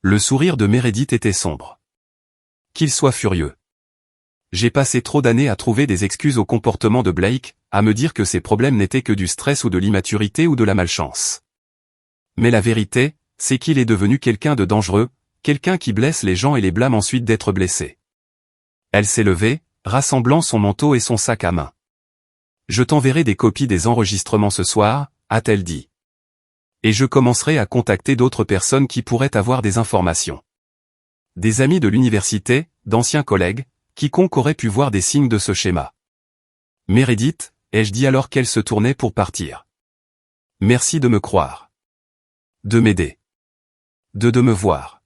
Le sourire de Meredith était sombre. Qu'il soit furieux. J'ai passé trop d'années à trouver des excuses au comportement de Blake, à me dire que ses problèmes n'étaient que du stress ou de l'immaturité ou de la malchance. Mais la vérité, c'est qu'il est devenu quelqu'un de dangereux, quelqu'un qui blesse les gens et les blâme ensuite d'être blessé. Elle s'est levée, rassemblant son manteau et son sac à main. Je t'enverrai des copies des enregistrements ce soir, a-t-elle dit. Et je commencerai à contacter d'autres personnes qui pourraient avoir des informations. Des amis de l'université, d'anciens collègues, quiconque aurait pu voir des signes de ce schéma. Meredith, ai-je dit alors qu'elle se tournait pour partir. Merci de me croire. De m'aider. De me voir.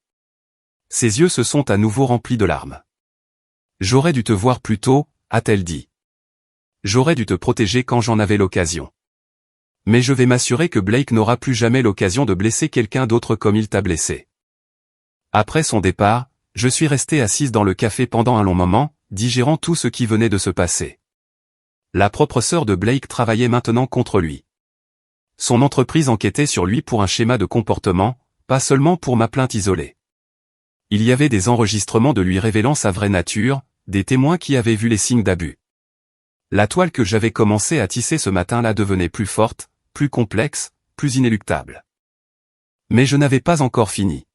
Ses yeux se sont à nouveau remplis de larmes. J'aurais dû te voir plus tôt, a-t-elle dit. J'aurais dû te protéger quand j'en avais l'occasion. Mais je vais m'assurer que Blake n'aura plus jamais l'occasion de blesser quelqu'un d'autre comme il t'a blessé. Après son départ, je suis restée assise dans le café pendant un long moment, digérant tout ce qui venait de se passer. La propre sœur de Blake travaillait maintenant contre lui. Son entreprise enquêtait sur lui pour un schéma de comportement, pas seulement pour ma plainte isolée. Il y avait des enregistrements de lui révélant sa vraie nature, des témoins qui avaient vu les signes d'abus. La toile que j'avais commencé à tisser ce matin-là devenait plus forte, plus complexe, plus inéluctable. Mais je n'avais pas encore fini.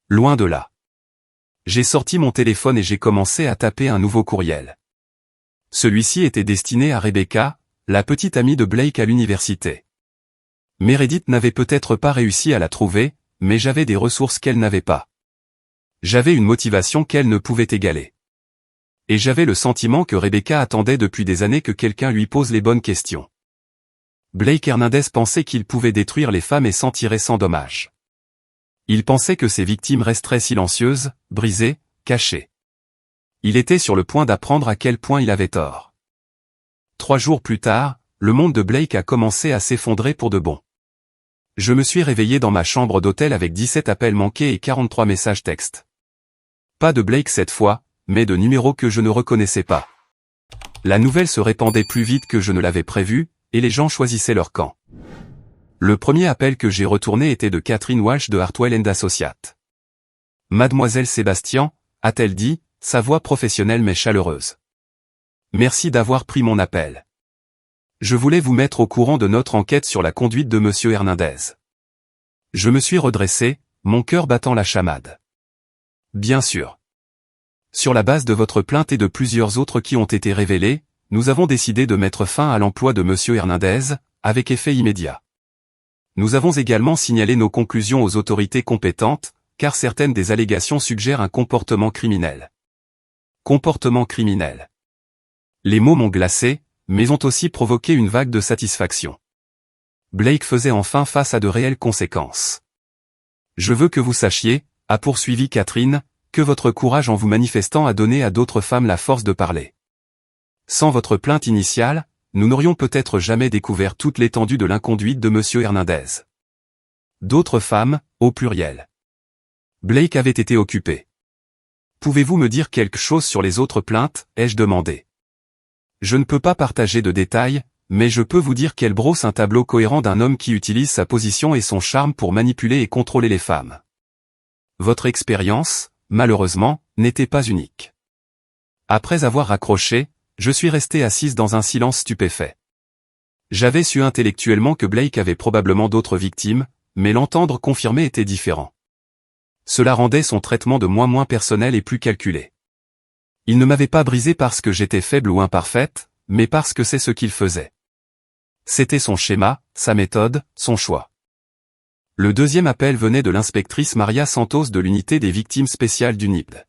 Loin de là. J'ai sorti mon téléphone et j'ai commencé à taper un nouveau courriel. Celui-ci était destiné à Rebecca, la petite amie de Blake à l'université. Meredith n'avait peut-être pas réussi à la trouver, mais j'avais des ressources qu'elle n'avait pas. J'avais une motivation qu'elle ne pouvait égaler. Et j'avais le sentiment que Rebecca attendait depuis des années que quelqu'un lui pose les bonnes questions. Blake Hernandez pensait qu'il pouvait détruire les femmes et s'en tirer sans dommage. Il pensait que ses victimes resteraient silencieuses, brisées, cachées. Il était sur le point d'apprendre à quel point il avait tort. 3 jours plus tard, le monde de Blake a commencé à s'effondrer pour de bon. Je me suis réveillé dans ma chambre d'hôtel avec 17 appels manqués et 43 messages textes. Pas de Blake cette fois, mais de numéros que je ne reconnaissais pas. La nouvelle se répandait plus vite que je ne l'avais prévu, et les gens choisissaient leur camp. Le premier appel que j'ai retourné était de Catherine Walsh de Hartwell & Associates. « Mademoiselle Sébastien » a-t-elle dit, sa voix professionnelle mais chaleureuse. « Merci d'avoir pris mon appel. Je voulais vous mettre au courant de notre enquête sur la conduite de Monsieur Hernandez. » Je me suis redressé, mon cœur battant la chamade. « Bien sûr. Sur la base de votre plainte et de plusieurs autres qui ont été révélées, nous avons décidé de mettre fin à l'emploi de Monsieur Hernandez, avec effet immédiat. Nous avons également signalé nos conclusions aux autorités compétentes, car certaines des allégations suggèrent un comportement criminel. Comportement criminel. Les mots m'ont glacé, mais ont aussi provoqué une vague de satisfaction. Blake faisait enfin face à de réelles conséquences. Je veux que vous sachiez, a poursuivi Catherine, que votre courage en vous manifestant a donné à d'autres femmes la force de parler. Sans votre plainte initiale, nous n'aurions peut-être jamais découvert toute l'étendue de l'inconduite de Monsieur Hernandez. D'autres femmes, au pluriel. Blake avait été occupé. Pouvez-vous me dire quelque chose sur les autres plaintes, ai-je demandé. Je ne peux pas partager de détails, mais je peux vous dire qu'elle brosse un tableau cohérent d'un homme qui utilise sa position et son charme pour manipuler et contrôler les femmes. Votre expérience, malheureusement, n'était pas unique. Après avoir raccroché, je suis resté assise dans un silence stupéfait. J'avais su intellectuellement que Blake avait probablement d'autres victimes, mais l'entendre confirmer était différent. Cela rendait son traitement de moins personnel et plus calculé. Il ne m'avait pas brisé parce que j'étais faible ou imparfaite, mais parce que c'est ce qu'il faisait. C'était son schéma, sa méthode, son choix. Le deuxième appel venait de l'inspectrice Maria Santos de l'unité des victimes spéciales du NIPD.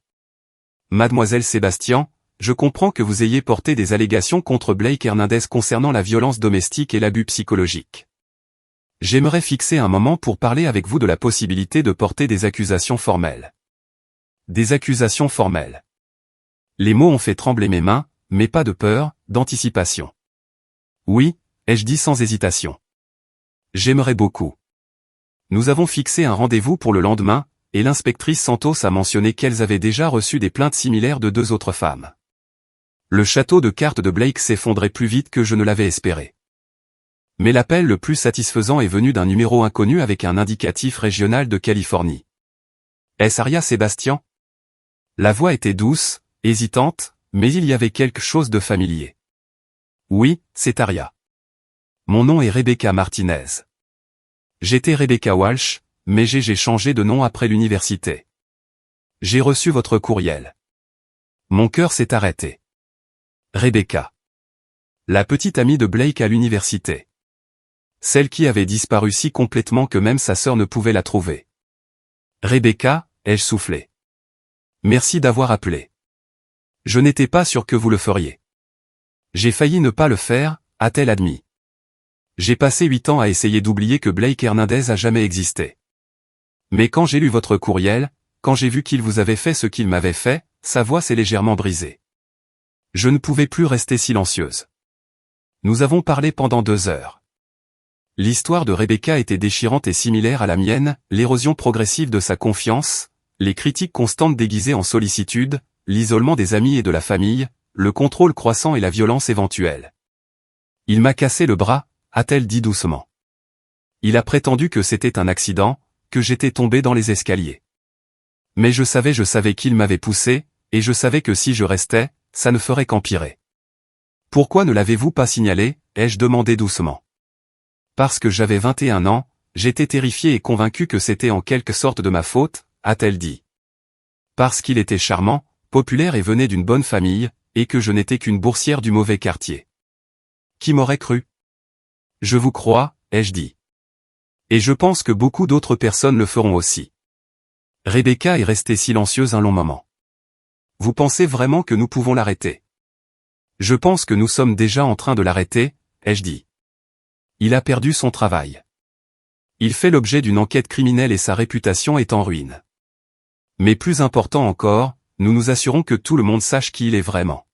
Mademoiselle Sébastien, je comprends que vous ayez porté des allégations contre Blake Hernandez concernant la violence domestique et l'abus psychologique. J'aimerais fixer un moment pour parler avec vous de la possibilité de porter des accusations formelles. Des accusations formelles. Les mots ont fait trembler mes mains, mais pas de peur, d'anticipation. Oui, ai-je dit sans hésitation. J'aimerais beaucoup. Nous avons fixé un rendez-vous pour le lendemain, et l'inspectrice Santos a mentionné qu'elles avaient déjà reçu des plaintes similaires de 2 autres femmes. Le château de cartes de Blake s'effondrait plus vite que je ne l'avais espéré. Mais l'appel le plus satisfaisant est venu d'un numéro inconnu avec un indicatif régional de Californie. Est-ce Aria Sébastien? La voix était douce, hésitante, mais il y avait quelque chose de familier. Oui, c'est Aria. Mon nom est Rebecca Martinez. J'étais Rebecca Walsh, mais j'ai changé de nom après l'université. J'ai reçu votre courriel. Mon cœur s'est arrêté. Rebecca. La petite amie de Blake à l'université. Celle qui avait disparu si complètement que même sa sœur ne pouvait la trouver. Rebecca, ai-je soufflé. Merci d'avoir appelé. Je n'étais pas sûr que vous le feriez. J'ai failli ne pas le faire, a-t-elle admis. J'ai passé 8 ans à essayer d'oublier que Blake Hernandez a jamais existé. Mais quand j'ai lu votre courriel, quand j'ai vu qu'il vous avait fait ce qu'il m'avait fait, sa voix s'est légèrement brisée. Je ne pouvais plus rester silencieuse. Nous avons parlé pendant 2 heures. L'histoire de Rebecca était déchirante et similaire à la mienne, l'érosion progressive de sa confiance, les critiques constantes déguisées en sollicitude, l'isolement des amis et de la famille, le contrôle croissant et la violence éventuelle. Il m'a cassé le bras, a-t-elle dit doucement. Il a prétendu que c'était un accident, que j'étais tombé dans les escaliers. Mais je savais qu'il m'avait poussé, et je savais que si je restais, ça ne ferait qu'empirer. Pourquoi ne l'avez-vous pas signalé, ai-je demandé doucement. Parce que j'avais 21 ans, j'étais terrifié et convaincu que c'était en quelque sorte de ma faute, a-t-elle dit. Parce qu'il était charmant, populaire et venait d'une bonne famille, et que je n'étais qu'une boursière du mauvais quartier. Qui m'aurait cru? Je vous crois, ai-je dit. Et je pense que beaucoup d'autres personnes le feront aussi. Rebecca est restée silencieuse un long moment. Vous pensez vraiment que nous pouvons l'arrêter? Je pense que nous sommes déjà en train de l'arrêter, ai-je dit. Il a perdu son travail. Il fait l'objet d'une enquête criminelle et sa réputation est en ruine. Mais plus important encore, nous nous assurons que tout le monde sache qui il est vraiment.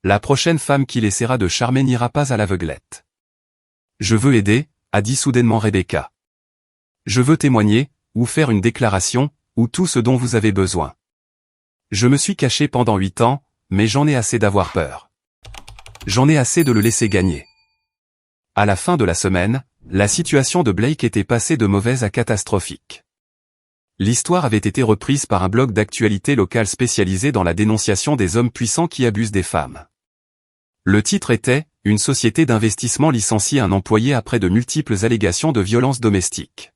La prochaine femme qu'il essaiera de charmer n'ira pas à l'aveuglette. Je veux aider, a dit soudainement Rebecca. Je veux témoigner, ou faire une déclaration, ou tout ce dont vous avez besoin. Je me suis caché pendant 8 ans, mais j'en ai assez d'avoir peur. J'en ai assez de le laisser gagner. À la fin de la semaine, la situation de Blake était passée de mauvaise à catastrophique. L'histoire avait été reprise par un blog d'actualité locale spécialisé dans la dénonciation des hommes puissants qui abusent des femmes. Le titre était « Une société d'investissement licencie un employé après de multiples allégations de violence domestique ».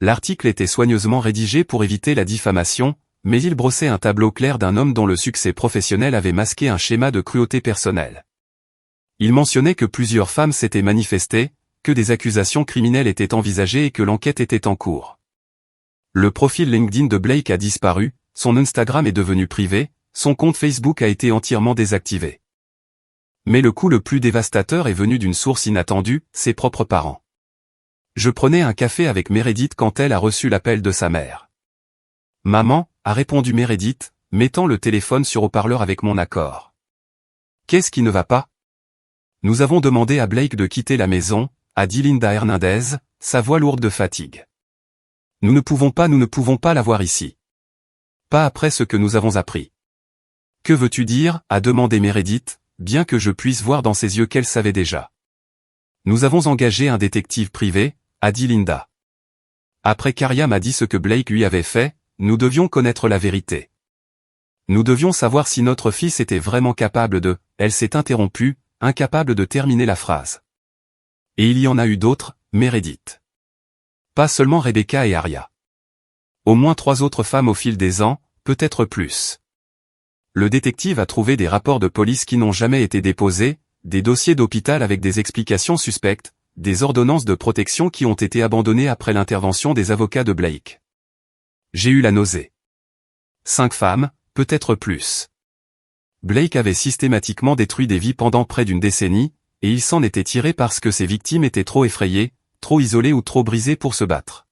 L'article était soigneusement rédigé pour éviter la diffamation, mais il brossait un tableau clair d'un homme dont le succès professionnel avait masqué un schéma de cruauté personnelle. Il mentionnait que plusieurs femmes s'étaient manifestées, que des accusations criminelles étaient envisagées et que l'enquête était en cours. Le profil LinkedIn de Blake a disparu, son Instagram est devenu privé, son compte Facebook a été entièrement désactivé. Mais le coup le plus dévastateur est venu d'une source inattendue, ses propres parents. Je prenais un café avec Meredith quand elle a reçu l'appel de sa mère. « Maman », a répondu Meredith, mettant le téléphone sur haut-parleur avec mon accord. « Qu'est-ce qui ne va pas ? » « Nous avons demandé à Blake de quitter la maison, » a dit Linda Hernandez, sa voix lourde de fatigue. « Nous ne pouvons pas l'avoir ici. Pas après ce que nous avons appris. »« Que veux-tu dire ?» a demandé Meredith, bien que je puisse voir dans ses yeux qu'elle savait déjà. « Nous avons engagé un détective privé, » a dit Linda. Après qu'Aria m'a dit ce que Blake lui avait fait, nous devions connaître la vérité. Nous devions savoir si notre fils était vraiment capable de... Elle s'est interrompue, incapable de terminer la phrase. Et il y en a eu d'autres, Meredith. Pas seulement Rebecca et Aria. Au moins 3 autres femmes au fil des ans, peut-être plus. Le détective a trouvé des rapports de police qui n'ont jamais été déposés, des dossiers d'hôpital avec des explications suspectes, des ordonnances de protection qui ont été abandonnées après l'intervention des avocats de Blake. J'ai eu la nausée. 5 femmes, peut-être plus. Blake avait systématiquement détruit des vies pendant près d'une décennie, et il s'en était tiré parce que ses victimes étaient trop effrayées, trop isolées ou trop brisées pour se battre.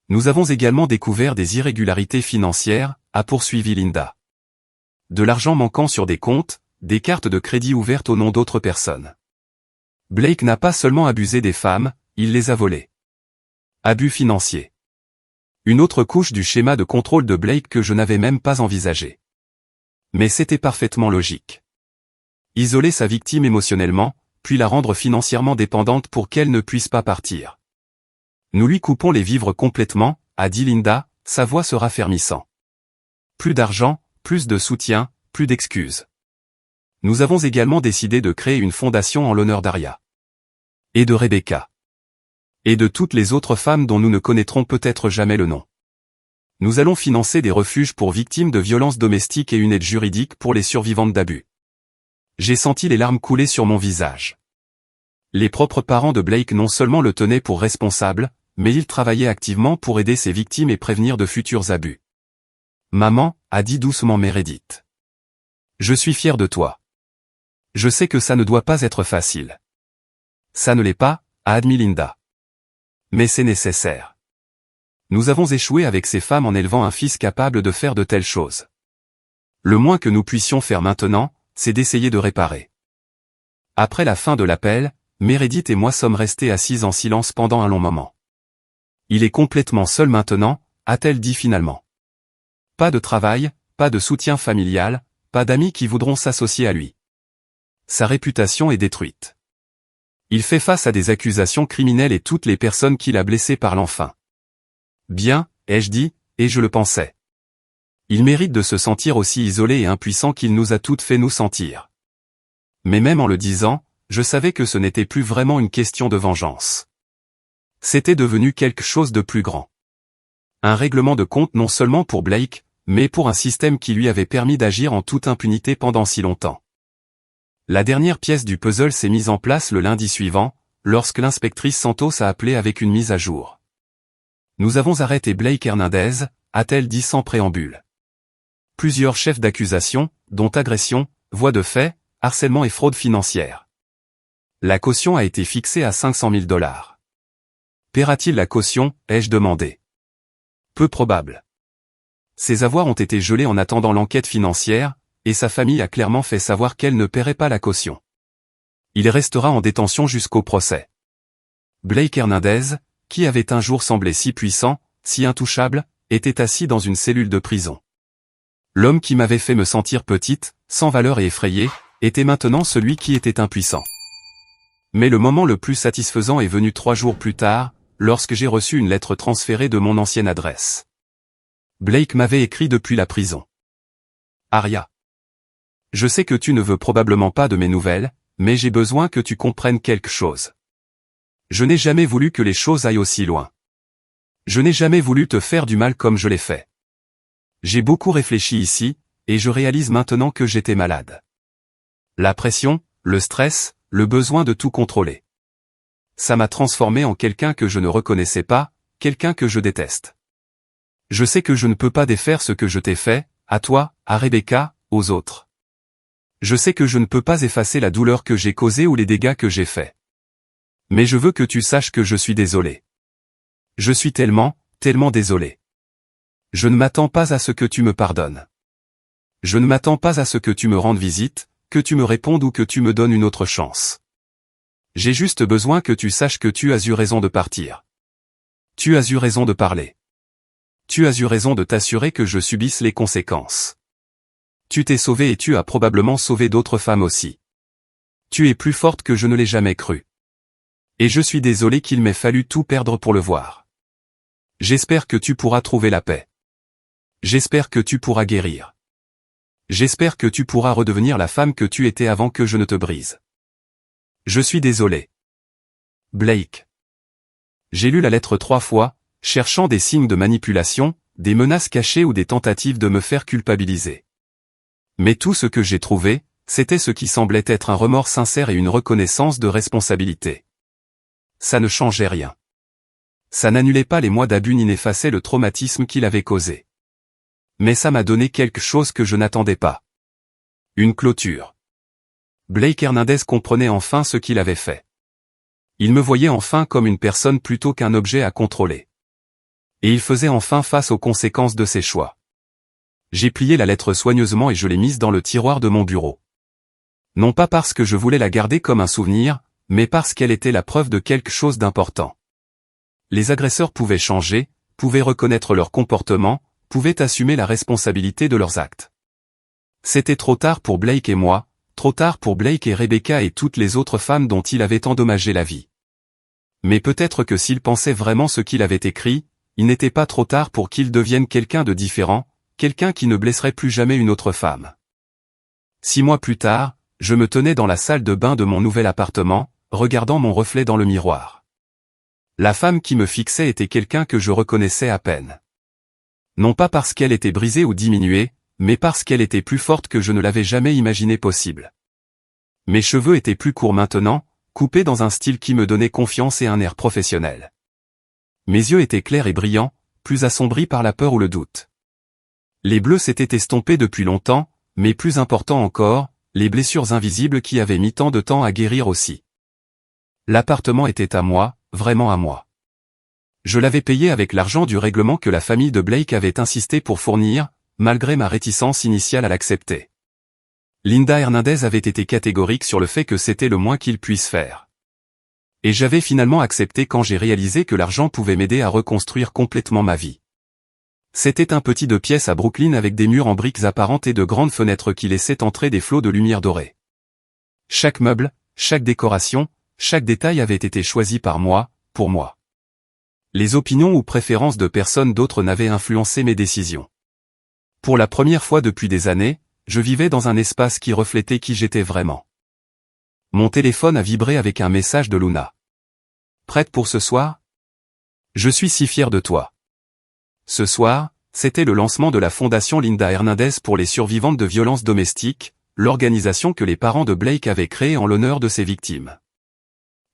Nous avons également découvert des irrégularités financières, a poursuivi Linda. De l'argent manquant sur des comptes, des cartes de crédit ouvertes au nom d'autres personnes. Blake n'a pas seulement abusé des femmes, il les a volées. Abus financier. Une autre couche du schéma de contrôle de Blake que je n'avais même pas envisagé. Mais c'était parfaitement logique. Isoler sa victime émotionnellement, puis la rendre financièrement dépendante pour qu'elle ne puisse pas partir. Nous lui coupons les vivres complètement, a dit Linda, sa voix se raffermissant. Plus d'argent, plus de soutien, plus d'excuses. Nous avons également décidé de créer une fondation en l'honneur d'Aria. Et de Rebecca. Et de toutes les autres femmes dont nous ne connaîtrons peut-être jamais le nom. Nous allons financer des refuges pour victimes de violences domestiques et une aide juridique pour les survivantes d'abus. J'ai senti les larmes couler sur mon visage. Les propres parents de Blake non seulement le tenaient pour responsable, mais ils travaillaient activement pour aider ces victimes et prévenir de futurs abus. Maman, a dit doucement Meredith. Je suis fier de toi. Je sais que ça ne doit pas être facile. Ça ne l'est pas, a admis Linda. Mais c'est nécessaire. Nous avons échoué avec ces femmes en élevant un fils capable de faire de telles choses. Le moins que nous puissions faire maintenant, c'est d'essayer de réparer. Après la fin de l'appel, Meredith et moi sommes restés assises en silence pendant un long moment. Il est complètement seul maintenant, a-t-elle dit finalement. Pas de travail, pas de soutien familial, pas d'amis qui voudront s'associer à lui. Sa réputation est détruite. Il fait face à des accusations criminelles et toutes les personnes qu'il a blessées parlent enfin. Bien, ai-je dit, et je le pensais. Il mérite de se sentir aussi isolé et impuissant qu'il nous a toutes fait nous sentir. Mais même en le disant, je savais que ce n'était plus vraiment une question de vengeance. C'était devenu quelque chose de plus grand. Un règlement de compte non seulement pour Blake, mais pour un système qui lui avait permis d'agir en toute impunité pendant si longtemps. La dernière pièce du puzzle s'est mise en place le lundi suivant, lorsque l'inspectrice Santos a appelé avec une mise à jour. Nous avons arrêté Blake Hernandez, a-t-elle dit sans préambule. Plusieurs chefs d'accusation, dont agression, voies de fait, harcèlement et fraude financière. La caution a été fixée à $500 000. Paiera-t-il la caution, ai-je demandé. Peu probable. Ses avoirs ont été gelés en attendant l'enquête financière, et sa famille a clairement fait savoir qu'elle ne paierait pas la caution. Il restera en détention jusqu'au procès. Blake Hernandez, qui avait un jour semblé si puissant, si intouchable, était assis dans une cellule de prison. L'homme qui m'avait fait me sentir petite, sans valeur et effrayée, était maintenant celui qui était impuissant. Mais le moment le plus satisfaisant est venu 3 jours plus tard, lorsque j'ai reçu une lettre transférée de mon ancienne adresse. Blake m'avait écrit depuis la prison. Aria. Je sais que tu ne veux probablement pas de mes nouvelles, mais j'ai besoin que tu comprennes quelque chose. Je n'ai jamais voulu que les choses aillent aussi loin. Je n'ai jamais voulu te faire du mal comme je l'ai fait. J'ai beaucoup réfléchi ici, et je réalise maintenant que j'étais malade. La pression, le stress, le besoin de tout contrôler. Ça m'a transformé en quelqu'un que je ne reconnaissais pas, quelqu'un que je déteste. Je sais que je ne peux pas défaire ce que je t'ai fait, à toi, à Rebecca, aux autres. Je sais que je ne peux pas effacer la douleur que j'ai causée ou les dégâts que j'ai faits. Mais je veux que tu saches que je suis désolé. Je suis tellement, tellement désolé. Je ne m'attends pas à ce que tu me pardonnes. Je ne m'attends pas à ce que tu me rendes visite, que tu me répondes ou que tu me donnes une autre chance. J'ai juste besoin que tu saches que tu as eu raison de partir. Tu as eu raison de parler. Tu as eu raison de t'assurer que je subisse les conséquences. Tu t'es sauvée et tu as probablement sauvé d'autres femmes aussi. Tu es plus forte que je ne l'ai jamais cru. Et je suis désolé qu'il m'ait fallu tout perdre pour le voir. J'espère que tu pourras trouver la paix. J'espère que tu pourras guérir. J'espère que tu pourras redevenir la femme que tu étais avant que je ne te brise. Je suis désolé. Blake. J'ai lu la lettre 3 fois, cherchant des signes de manipulation, des menaces cachées ou des tentatives de me faire culpabiliser. Mais tout ce que j'ai trouvé, c'était ce qui semblait être un remords sincère et une reconnaissance de responsabilité. Ça ne changeait rien. Ça n'annulait pas les mois d'abus ni n'effaçait le traumatisme qu'il avait causé. Mais ça m'a donné quelque chose que je n'attendais pas. Une clôture. Blake Hernandez comprenait enfin ce qu'il avait fait. Il me voyait enfin comme une personne plutôt qu'un objet à contrôler. Et il faisait enfin face aux conséquences de ses choix. J'ai plié la lettre soigneusement et je l'ai mise dans le tiroir de mon bureau. Non pas parce que je voulais la garder comme un souvenir, mais parce qu'elle était la preuve de quelque chose d'important. Les agresseurs pouvaient changer, pouvaient reconnaître leur comportement, pouvaient assumer la responsabilité de leurs actes. C'était trop tard pour Blake et moi, trop tard pour Blake et Rebecca et toutes les autres femmes dont il avait endommagé la vie. Mais peut-être que s'il pensait vraiment ce qu'il avait écrit, il n'était pas trop tard pour qu'il devienne quelqu'un de différent, quelqu'un qui ne blesserait plus jamais une autre femme. 6 mois plus tard, je me tenais dans la salle de bain de mon nouvel appartement, regardant mon reflet dans le miroir. La femme qui me fixait était quelqu'un que je reconnaissais à peine. Non pas parce qu'elle était brisée ou diminuée, mais parce qu'elle était plus forte que je ne l'avais jamais imaginé possible. Mes cheveux étaient plus courts maintenant, coupés dans un style qui me donnait confiance et un air professionnel. Mes yeux étaient clairs et brillants, plus assombris par la peur ou le doute. Les bleus s'étaient estompés depuis longtemps, mais plus important encore, les blessures invisibles qui avaient mis tant de temps à guérir aussi. L'appartement était à moi, vraiment à moi. Je l'avais payé avec l'argent du règlement que la famille de Blake avait insisté pour fournir, malgré ma réticence initiale à l'accepter. Linda Hernandez avait été catégorique sur le fait que c'était le moins qu'il puisse faire. Et j'avais finalement accepté quand j'ai réalisé que l'argent pouvait m'aider à reconstruire complètement ma vie. C'était un petit 2 pièces à Brooklyn avec des murs en briques apparentes et de grandes fenêtres qui laissaient entrer des flots de lumière dorée. Chaque meuble, chaque décoration, chaque détail avait été choisi par moi, pour moi. Les opinions ou préférences de personne d'autre n'avaient influencé mes décisions. Pour la première fois depuis des années, je vivais dans un espace qui reflétait qui j'étais vraiment. Mon téléphone a vibré avec un message de Luna. Prête pour ce soir? Je suis si fier de toi. Ce soir, c'était le lancement de la fondation Linda Hernandez pour les survivantes de violences domestiques, l'organisation que les parents de Blake avaient créée en l'honneur de ses victimes.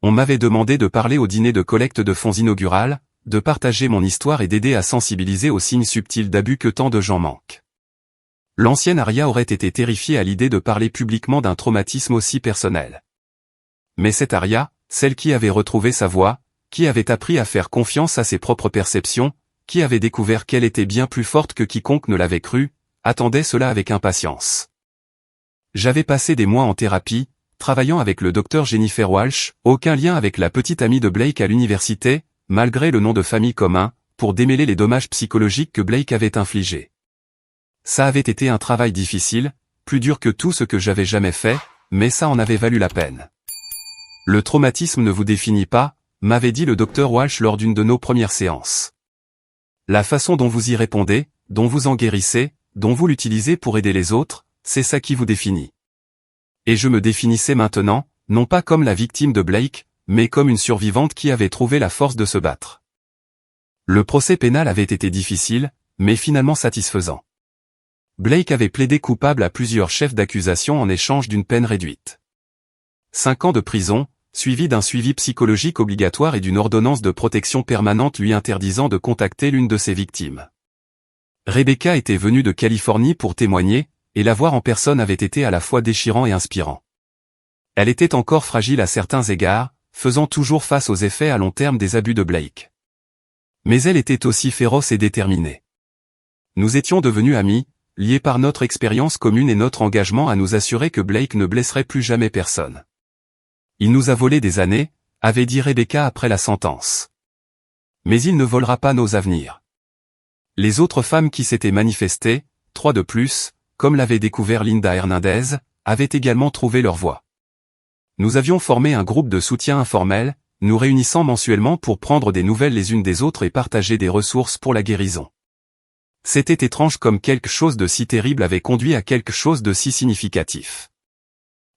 On m'avait demandé de parler au dîner de collecte de fonds inaugural, de partager mon histoire et d'aider à sensibiliser aux signes subtils d'abus que tant de gens manquent. L'ancienne Aria aurait été terrifiée à l'idée de parler publiquement d'un traumatisme aussi personnel. Mais cette Aria, celle qui avait retrouvé sa voix, qui avait appris à faire confiance à ses propres perceptions, qui avait découvert qu'elle était bien plus forte que quiconque ne l'avait cru, attendait cela avec impatience. J'avais passé des mois en thérapie, travaillant avec le docteur Jennifer Walsh, aucun lien avec la petite amie de Blake à l'université, malgré le nom de famille commun, pour démêler les dommages psychologiques que Blake avait infligés. Ça avait été un travail difficile, plus dur que tout ce que j'avais jamais fait, mais ça en avait valu la peine. Le traumatisme ne vous définit pas, m'avait dit le docteur Walsh lors d'une de nos premières séances. La façon dont vous y répondez, dont vous en guérissez, dont vous l'utilisez pour aider les autres, c'est ça qui vous définit. Et je me définissais maintenant, non pas comme la victime de Blake, mais comme une survivante qui avait trouvé la force de se battre. Le procès pénal avait été difficile, mais finalement satisfaisant. Blake avait plaidé coupable à plusieurs chefs d'accusation en échange d'une peine réduite. 5 ans de prison, suivi d'un suivi psychologique obligatoire et d'une ordonnance de protection permanente lui interdisant de contacter l'une de ses victimes. Rebecca était venue de Californie pour témoigner, et la voir en personne avait été à la fois déchirant et inspirant. Elle était encore fragile à certains égards, faisant toujours face aux effets à long terme des abus de Blake. Mais elle était aussi féroce et déterminée. Nous étions devenus amis, liés par notre expérience commune et notre engagement à nous assurer que Blake ne blesserait plus jamais personne. Il nous a volé des années, avait dit Rebecca après la sentence. Mais il ne volera pas nos avenirs. Les autres femmes qui s'étaient manifestées, 3 de plus, comme l'avait découvert Linda Hernandez, avaient également trouvé leur voie. Nous avions formé un groupe de soutien informel, nous réunissant mensuellement pour prendre des nouvelles les unes des autres et partager des ressources pour la guérison. C'était étrange comme quelque chose de si terrible avait conduit à quelque chose de si significatif.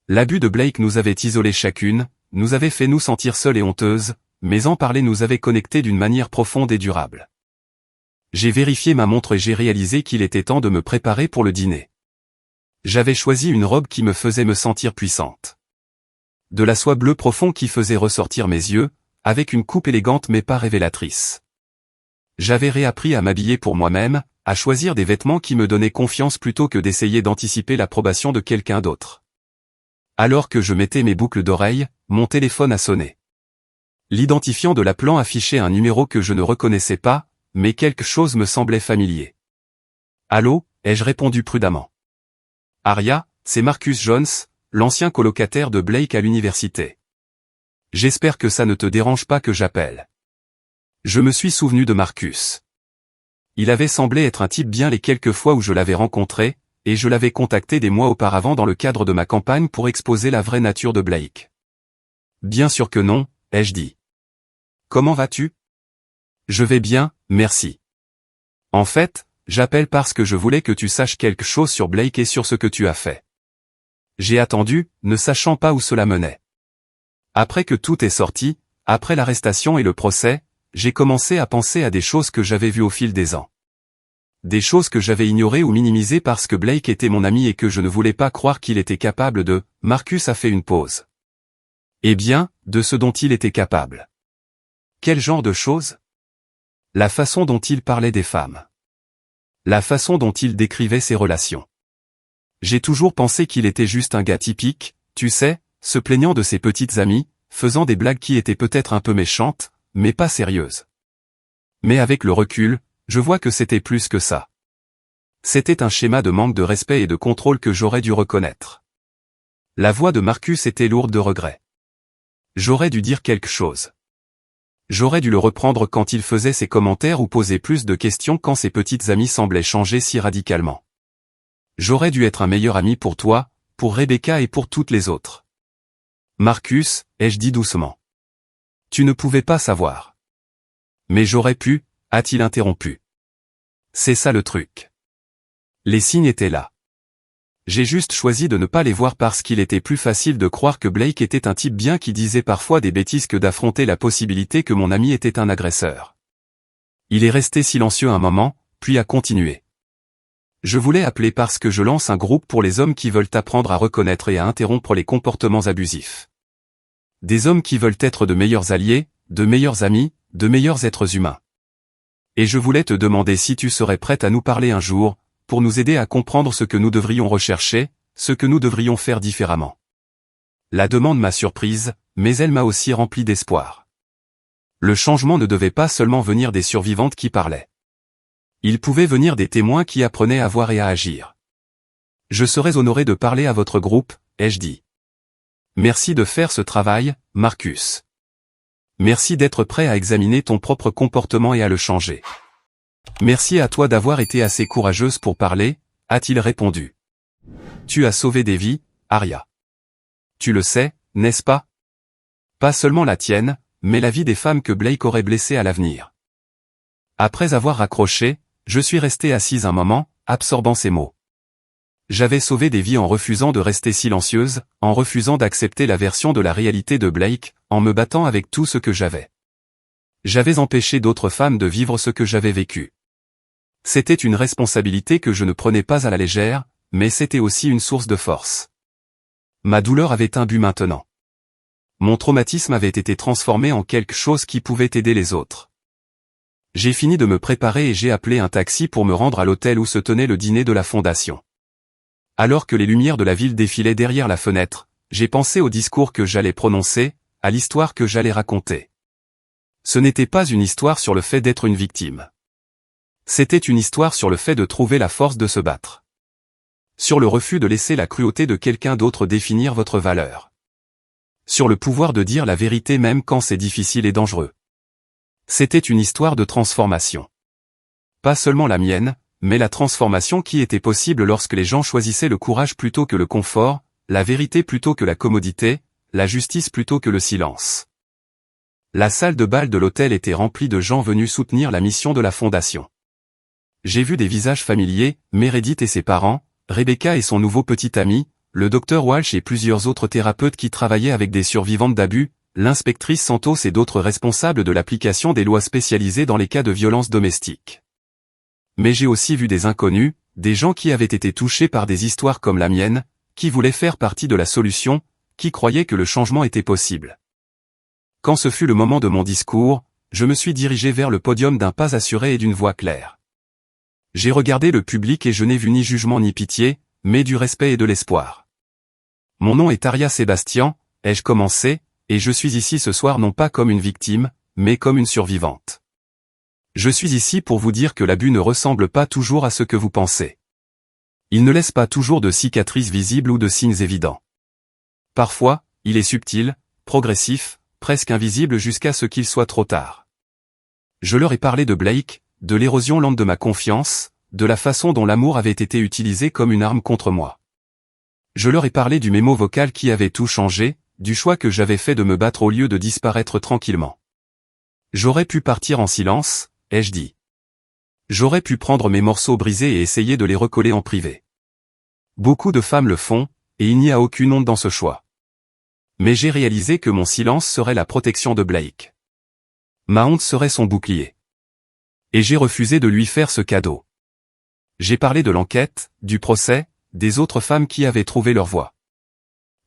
L'abus de Blake nous avait isolés chacune, nous avait fait nous sentir seules et honteuses, mais en parler nous avait connectés d'une manière profonde et durable. J'ai vérifié ma montre et j'ai réalisé qu'il était temps de me préparer pour le dîner. J'avais choisi une robe qui me faisait me sentir puissante. De la soie bleu profond qui faisait ressortir mes yeux, avec une coupe élégante mais pas révélatrice. J'avais réappris à m'habiller pour moi-même, à choisir des vêtements qui me donnaient confiance plutôt que d'essayer d'anticiper l'approbation de quelqu'un d'autre. Alors que je mettais mes boucles d'oreilles, mon téléphone a sonné. L'identifiant de l'appelant affichait un numéro que je ne reconnaissais pas, mais quelque chose me semblait familier. « Allô » ai-je répondu prudemment. « Aria, c'est Marcus Jones, l'ancien colocataire de Blake à l'université. J'espère que ça ne te dérange pas que j'appelle. » Je me suis souvenu de Marcus. Il avait semblé être un type bien les quelques fois où je l'avais rencontré, et je l'avais contacté des mois auparavant dans le cadre de ma campagne pour exposer la vraie nature de Blake. « Bien sûr que non » ai-je dit. « Comment vas-tu ? » « Je vais bien, merci. En fait, j'appelle parce que je voulais que tu saches quelque chose sur Blake et sur ce que tu as fait. » J'ai attendu, ne sachant pas où cela menait. Après que tout est sorti, après l'arrestation et le procès, j'ai commencé à penser à des choses que j'avais vues au fil des ans. Des choses que j'avais ignorées ou minimisées parce que Blake était mon ami et que je ne voulais pas croire qu'il était capable de... Marcus a fait une pause. Eh bien, de ce dont il était capable. Quel genre de choses ? La façon dont il parlait des femmes. La façon dont il décrivait ses relations. J'ai toujours pensé qu'il était juste un gars typique, tu sais, se plaignant de ses petites amies, faisant des blagues qui étaient peut-être un peu méchantes, mais pas sérieuses. Mais avec le recul, je vois que c'était plus que ça. C'était un schéma de manque de respect et de contrôle que j'aurais dû reconnaître. La voix de Marcus était lourde de regrets. J'aurais dû dire quelque chose. J'aurais dû le reprendre quand il faisait ses commentaires ou poser plus de questions quand ses petites amies semblaient changer si radicalement. J'aurais dû être un meilleur ami pour toi, pour Rebecca et pour toutes les autres. Marcus, ai-je dit doucement. Tu ne pouvais pas savoir. Mais j'aurais pu, a-t-il interrompu. C'est ça le truc. Les signes étaient là. J'ai juste choisi de ne pas les voir parce qu'il était plus facile de croire que Blake était un type bien qui disait parfois des bêtises que d'affronter la possibilité que mon ami était un agresseur. Il est resté silencieux un moment, puis a continué. Je voulais appeler parce que je lance un groupe pour les hommes qui veulent apprendre à reconnaître et à interrompre les comportements abusifs. Des hommes qui veulent être de meilleurs alliés, de meilleurs amis, de meilleurs êtres humains. Et je voulais te demander si tu serais prête à nous parler un jour, pour nous aider à comprendre ce que nous devrions rechercher, ce que nous devrions faire différemment. La demande m'a surprise, mais elle m'a aussi rempli d'espoir. Le changement ne devait pas seulement venir des survivantes qui parlaient. Il pouvait venir des témoins qui apprenaient à voir et à agir. Je serais honoré de parler à votre groupe, ai-je dit. Merci de faire ce travail, Marcus. Merci d'être prêt à examiner ton propre comportement et à le changer. Merci à toi d'avoir été assez courageuse pour parler, a-t-il répondu. Tu as sauvé des vies, Arya. Tu le sais, n'est-ce pas? Pas seulement la tienne, mais la vie des femmes que Blake aurait blessées à l'avenir. Après avoir raccroché, je suis resté assise un moment, absorbant ces mots. J'avais sauvé des vies en refusant de rester silencieuse, en refusant d'accepter la version de la réalité de Blake, en me battant avec tout ce que j'avais. J'avais empêché d'autres femmes de vivre ce que j'avais vécu. C'était une responsabilité que je ne prenais pas à la légère, mais c'était aussi une source de force. Ma douleur avait un but maintenant. Mon traumatisme avait été transformé en quelque chose qui pouvait aider les autres. J'ai fini de me préparer et j'ai appelé un taxi pour me rendre à l'hôtel où se tenait le dîner de la fondation. Alors que les lumières de la ville défilaient derrière la fenêtre, j'ai pensé au discours que j'allais prononcer, à l'histoire que j'allais raconter. Ce n'était pas une histoire sur le fait d'être une victime. C'était une histoire sur le fait de trouver la force de se battre. Sur le refus de laisser la cruauté de quelqu'un d'autre définir votre valeur. Sur le pouvoir de dire la vérité même quand c'est difficile et dangereux. C'était une histoire de transformation. Pas seulement la mienne, mais la transformation qui était possible lorsque les gens choisissaient le courage plutôt que le confort, la vérité plutôt que la commodité, la justice plutôt que le silence. La salle de bal de l'hôtel était remplie de gens venus soutenir la mission de la fondation. J'ai vu des visages familiers, Meredith et ses parents, Rebecca et son nouveau petit ami, le docteur Walsh et plusieurs autres thérapeutes qui travaillaient avec des survivantes d'abus, l'inspectrice Santos et d'autres responsables de l'application des lois spécialisées dans les cas de violence domestique. Mais j'ai aussi vu des inconnus, des gens qui avaient été touchés par des histoires comme la mienne, qui voulaient faire partie de la solution, qui croyaient que le changement était possible. Quand ce fut le moment de mon discours, je me suis dirigé vers le podium d'un pas assuré et d'une voix claire. J'ai regardé le public et je n'ai vu ni jugement ni pitié, mais du respect et de l'espoir. Mon nom est Arya Sébastien, ai-je commencé, et je suis ici ce soir non pas comme une victime, mais comme une survivante. Je suis ici pour vous dire que l'abus ne ressemble pas toujours à ce que vous pensez. Il ne laisse pas toujours de cicatrices visibles ou de signes évidents. Parfois, il est subtil, progressif, presque invisible jusqu'à ce qu'il soit trop tard. Je leur ai parlé de Blake, de l'érosion lente de ma confiance, de la façon dont l'amour avait été utilisé comme une arme contre moi. Je leur ai parlé du mémo vocal qui avait tout changé, du choix que j'avais fait de me battre au lieu de disparaître tranquillement. J'aurais pu partir en silence, ai-je dit. J'aurais pu prendre mes morceaux brisés et essayer de les recoller en privé. Beaucoup de femmes le font, et il n'y a aucune honte dans ce choix. Mais j'ai réalisé que mon silence serait la protection de Blake. Ma honte serait son bouclier. Et j'ai refusé de lui faire ce cadeau. J'ai parlé de l'enquête, du procès, des autres femmes qui avaient trouvé leur voie.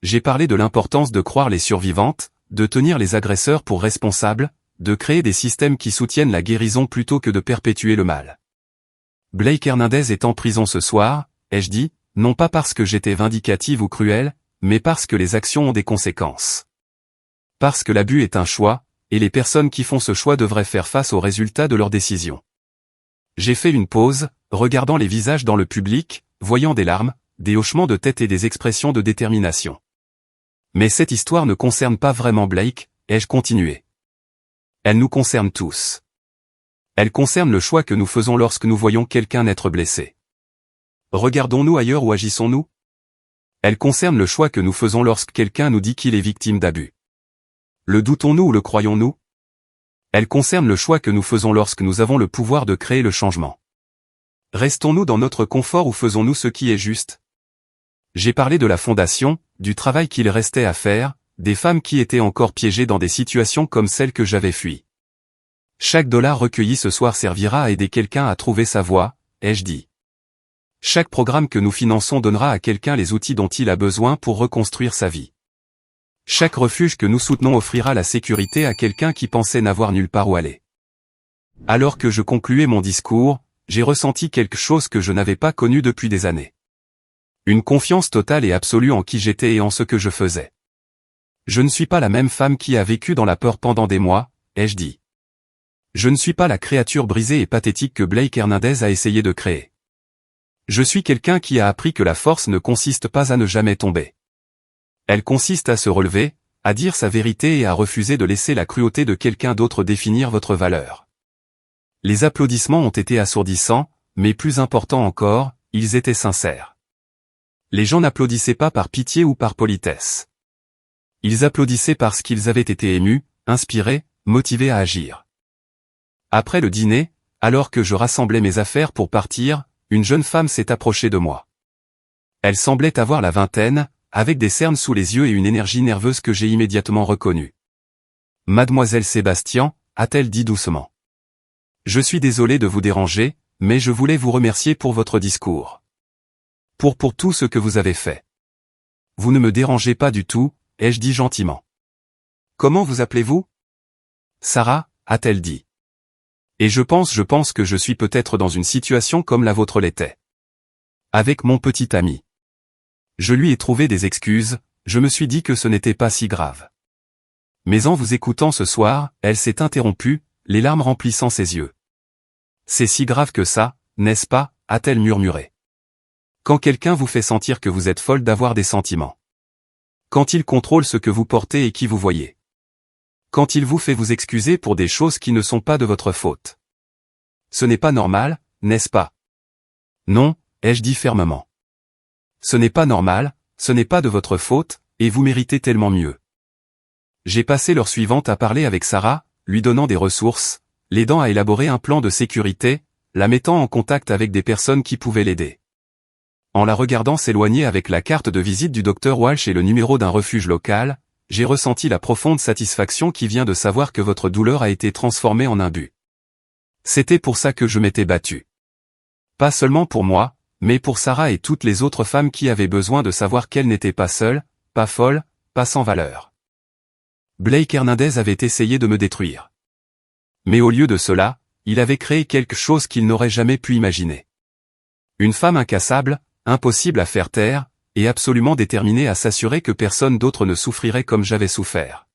J'ai parlé de l'importance de croire les survivantes, de tenir les agresseurs pour responsables, de créer des systèmes qui soutiennent la guérison plutôt que de perpétuer le mal. Blake Hernandez est en prison ce soir, ai-je dit, non pas parce que j'étais vindicative ou cruelle, mais parce que les actions ont des conséquences. Parce que l'abus est un choix, et les personnes qui font ce choix devraient faire face aux résultats de leurs décisions. J'ai fait une pause, regardant les visages dans le public, voyant des larmes, des hochements de tête et des expressions de détermination. Mais cette histoire ne concerne pas vraiment Blake, ai-je continué. Elle nous concerne tous. Elle concerne le choix que nous faisons lorsque nous voyons quelqu'un être blessé. Regardons-nous ailleurs ou agissons-nous? Elle concerne le choix que nous faisons lorsque quelqu'un nous dit qu'il est victime d'abus. Le doutons-nous ou le croyons-nous? Elle concerne le choix que nous faisons lorsque nous avons le pouvoir de créer le changement. Restons-nous dans notre confort ou faisons-nous ce qui est juste? J'ai parlé de la fondation, du travail qu'il restait à faire, des femmes qui étaient encore piégées dans des situations comme celles que j'avais fuies. Chaque dollar recueilli ce soir servira à aider quelqu'un à trouver sa voie, ai-je dit. Chaque programme que nous finançons donnera à quelqu'un les outils dont il a besoin pour reconstruire sa vie. Chaque refuge que nous soutenons offrira la sécurité à quelqu'un qui pensait n'avoir nulle part où aller. Alors que je concluais mon discours, j'ai ressenti quelque chose que je n'avais pas connu depuis des années. Une confiance totale et absolue en qui j'étais et en ce que je faisais. Je ne suis pas la même femme qui a vécu dans la peur pendant des mois, ai-je dit. Je ne suis pas la créature brisée et pathétique que Blake Hernandez a essayé de créer. Je suis quelqu'un qui a appris que la force ne consiste pas à ne jamais tomber. Elle consiste à se relever, à dire sa vérité et à refuser de laisser la cruauté de quelqu'un d'autre définir votre valeur. Les applaudissements ont été assourdissants, mais plus important encore, ils étaient sincères. Les gens n'applaudissaient pas par pitié ou par politesse. Ils applaudissaient parce qu'ils avaient été émus, inspirés, motivés à agir. Après le dîner, alors que je rassemblais mes affaires pour partir, une jeune femme s'est approchée de moi. Elle semblait avoir la vingtaine, avec des cernes sous les yeux et une énergie nerveuse que j'ai immédiatement reconnue. « Mademoiselle Sébastien », a-t-elle dit doucement. « Je suis désolé de vous déranger, mais je voulais vous remercier pour votre discours. Pour tout ce que vous avez fait. Vous ne me dérangez pas du tout, ai-je dit gentiment. Comment vous appelez-vous ? Sarah, a-t-elle dit. Et je pense que je suis peut-être dans une situation comme la vôtre l'était. Avec mon petit ami. Je lui ai trouvé des excuses, je me suis dit que ce n'était pas si grave. Mais en vous écoutant ce soir, elle s'est interrompue, les larmes remplissant ses yeux. C'est si grave que ça, n'est-ce pas, a-t-elle murmuré. Quand quelqu'un vous fait sentir que vous êtes folle d'avoir des sentiments. Quand il contrôle ce que vous portez et qui vous voyez. Quand il vous fait vous excuser pour des choses qui ne sont pas de votre faute. Ce n'est pas normal, n'est-ce pas? Non, ai-je dit fermement. Ce n'est pas normal, ce n'est pas de votre faute, et vous méritez tellement mieux. J'ai passé l'heure suivante à parler avec Sarah, lui donnant des ressources, l'aidant à élaborer un plan de sécurité, la mettant en contact avec des personnes qui pouvaient l'aider. En la regardant s'éloigner avec la carte de visite du Dr Walsh et le numéro d'un refuge local, j'ai ressenti la profonde satisfaction qui vient de savoir que votre douleur a été transformée en un but. C'était pour ça que je m'étais battu. Pas seulement pour moi, mais pour Sarah et toutes les autres femmes qui avaient besoin de savoir qu'elles n'étaient pas seules, pas folles, pas sans valeur. Blake Hernandez avait essayé de me détruire. Mais au lieu de cela, il avait créé quelque chose qu'il n'aurait jamais pu imaginer. Une femme incassable, impossible à faire taire, et absolument déterminée à s'assurer que personne d'autre ne souffrirait comme j'avais souffert.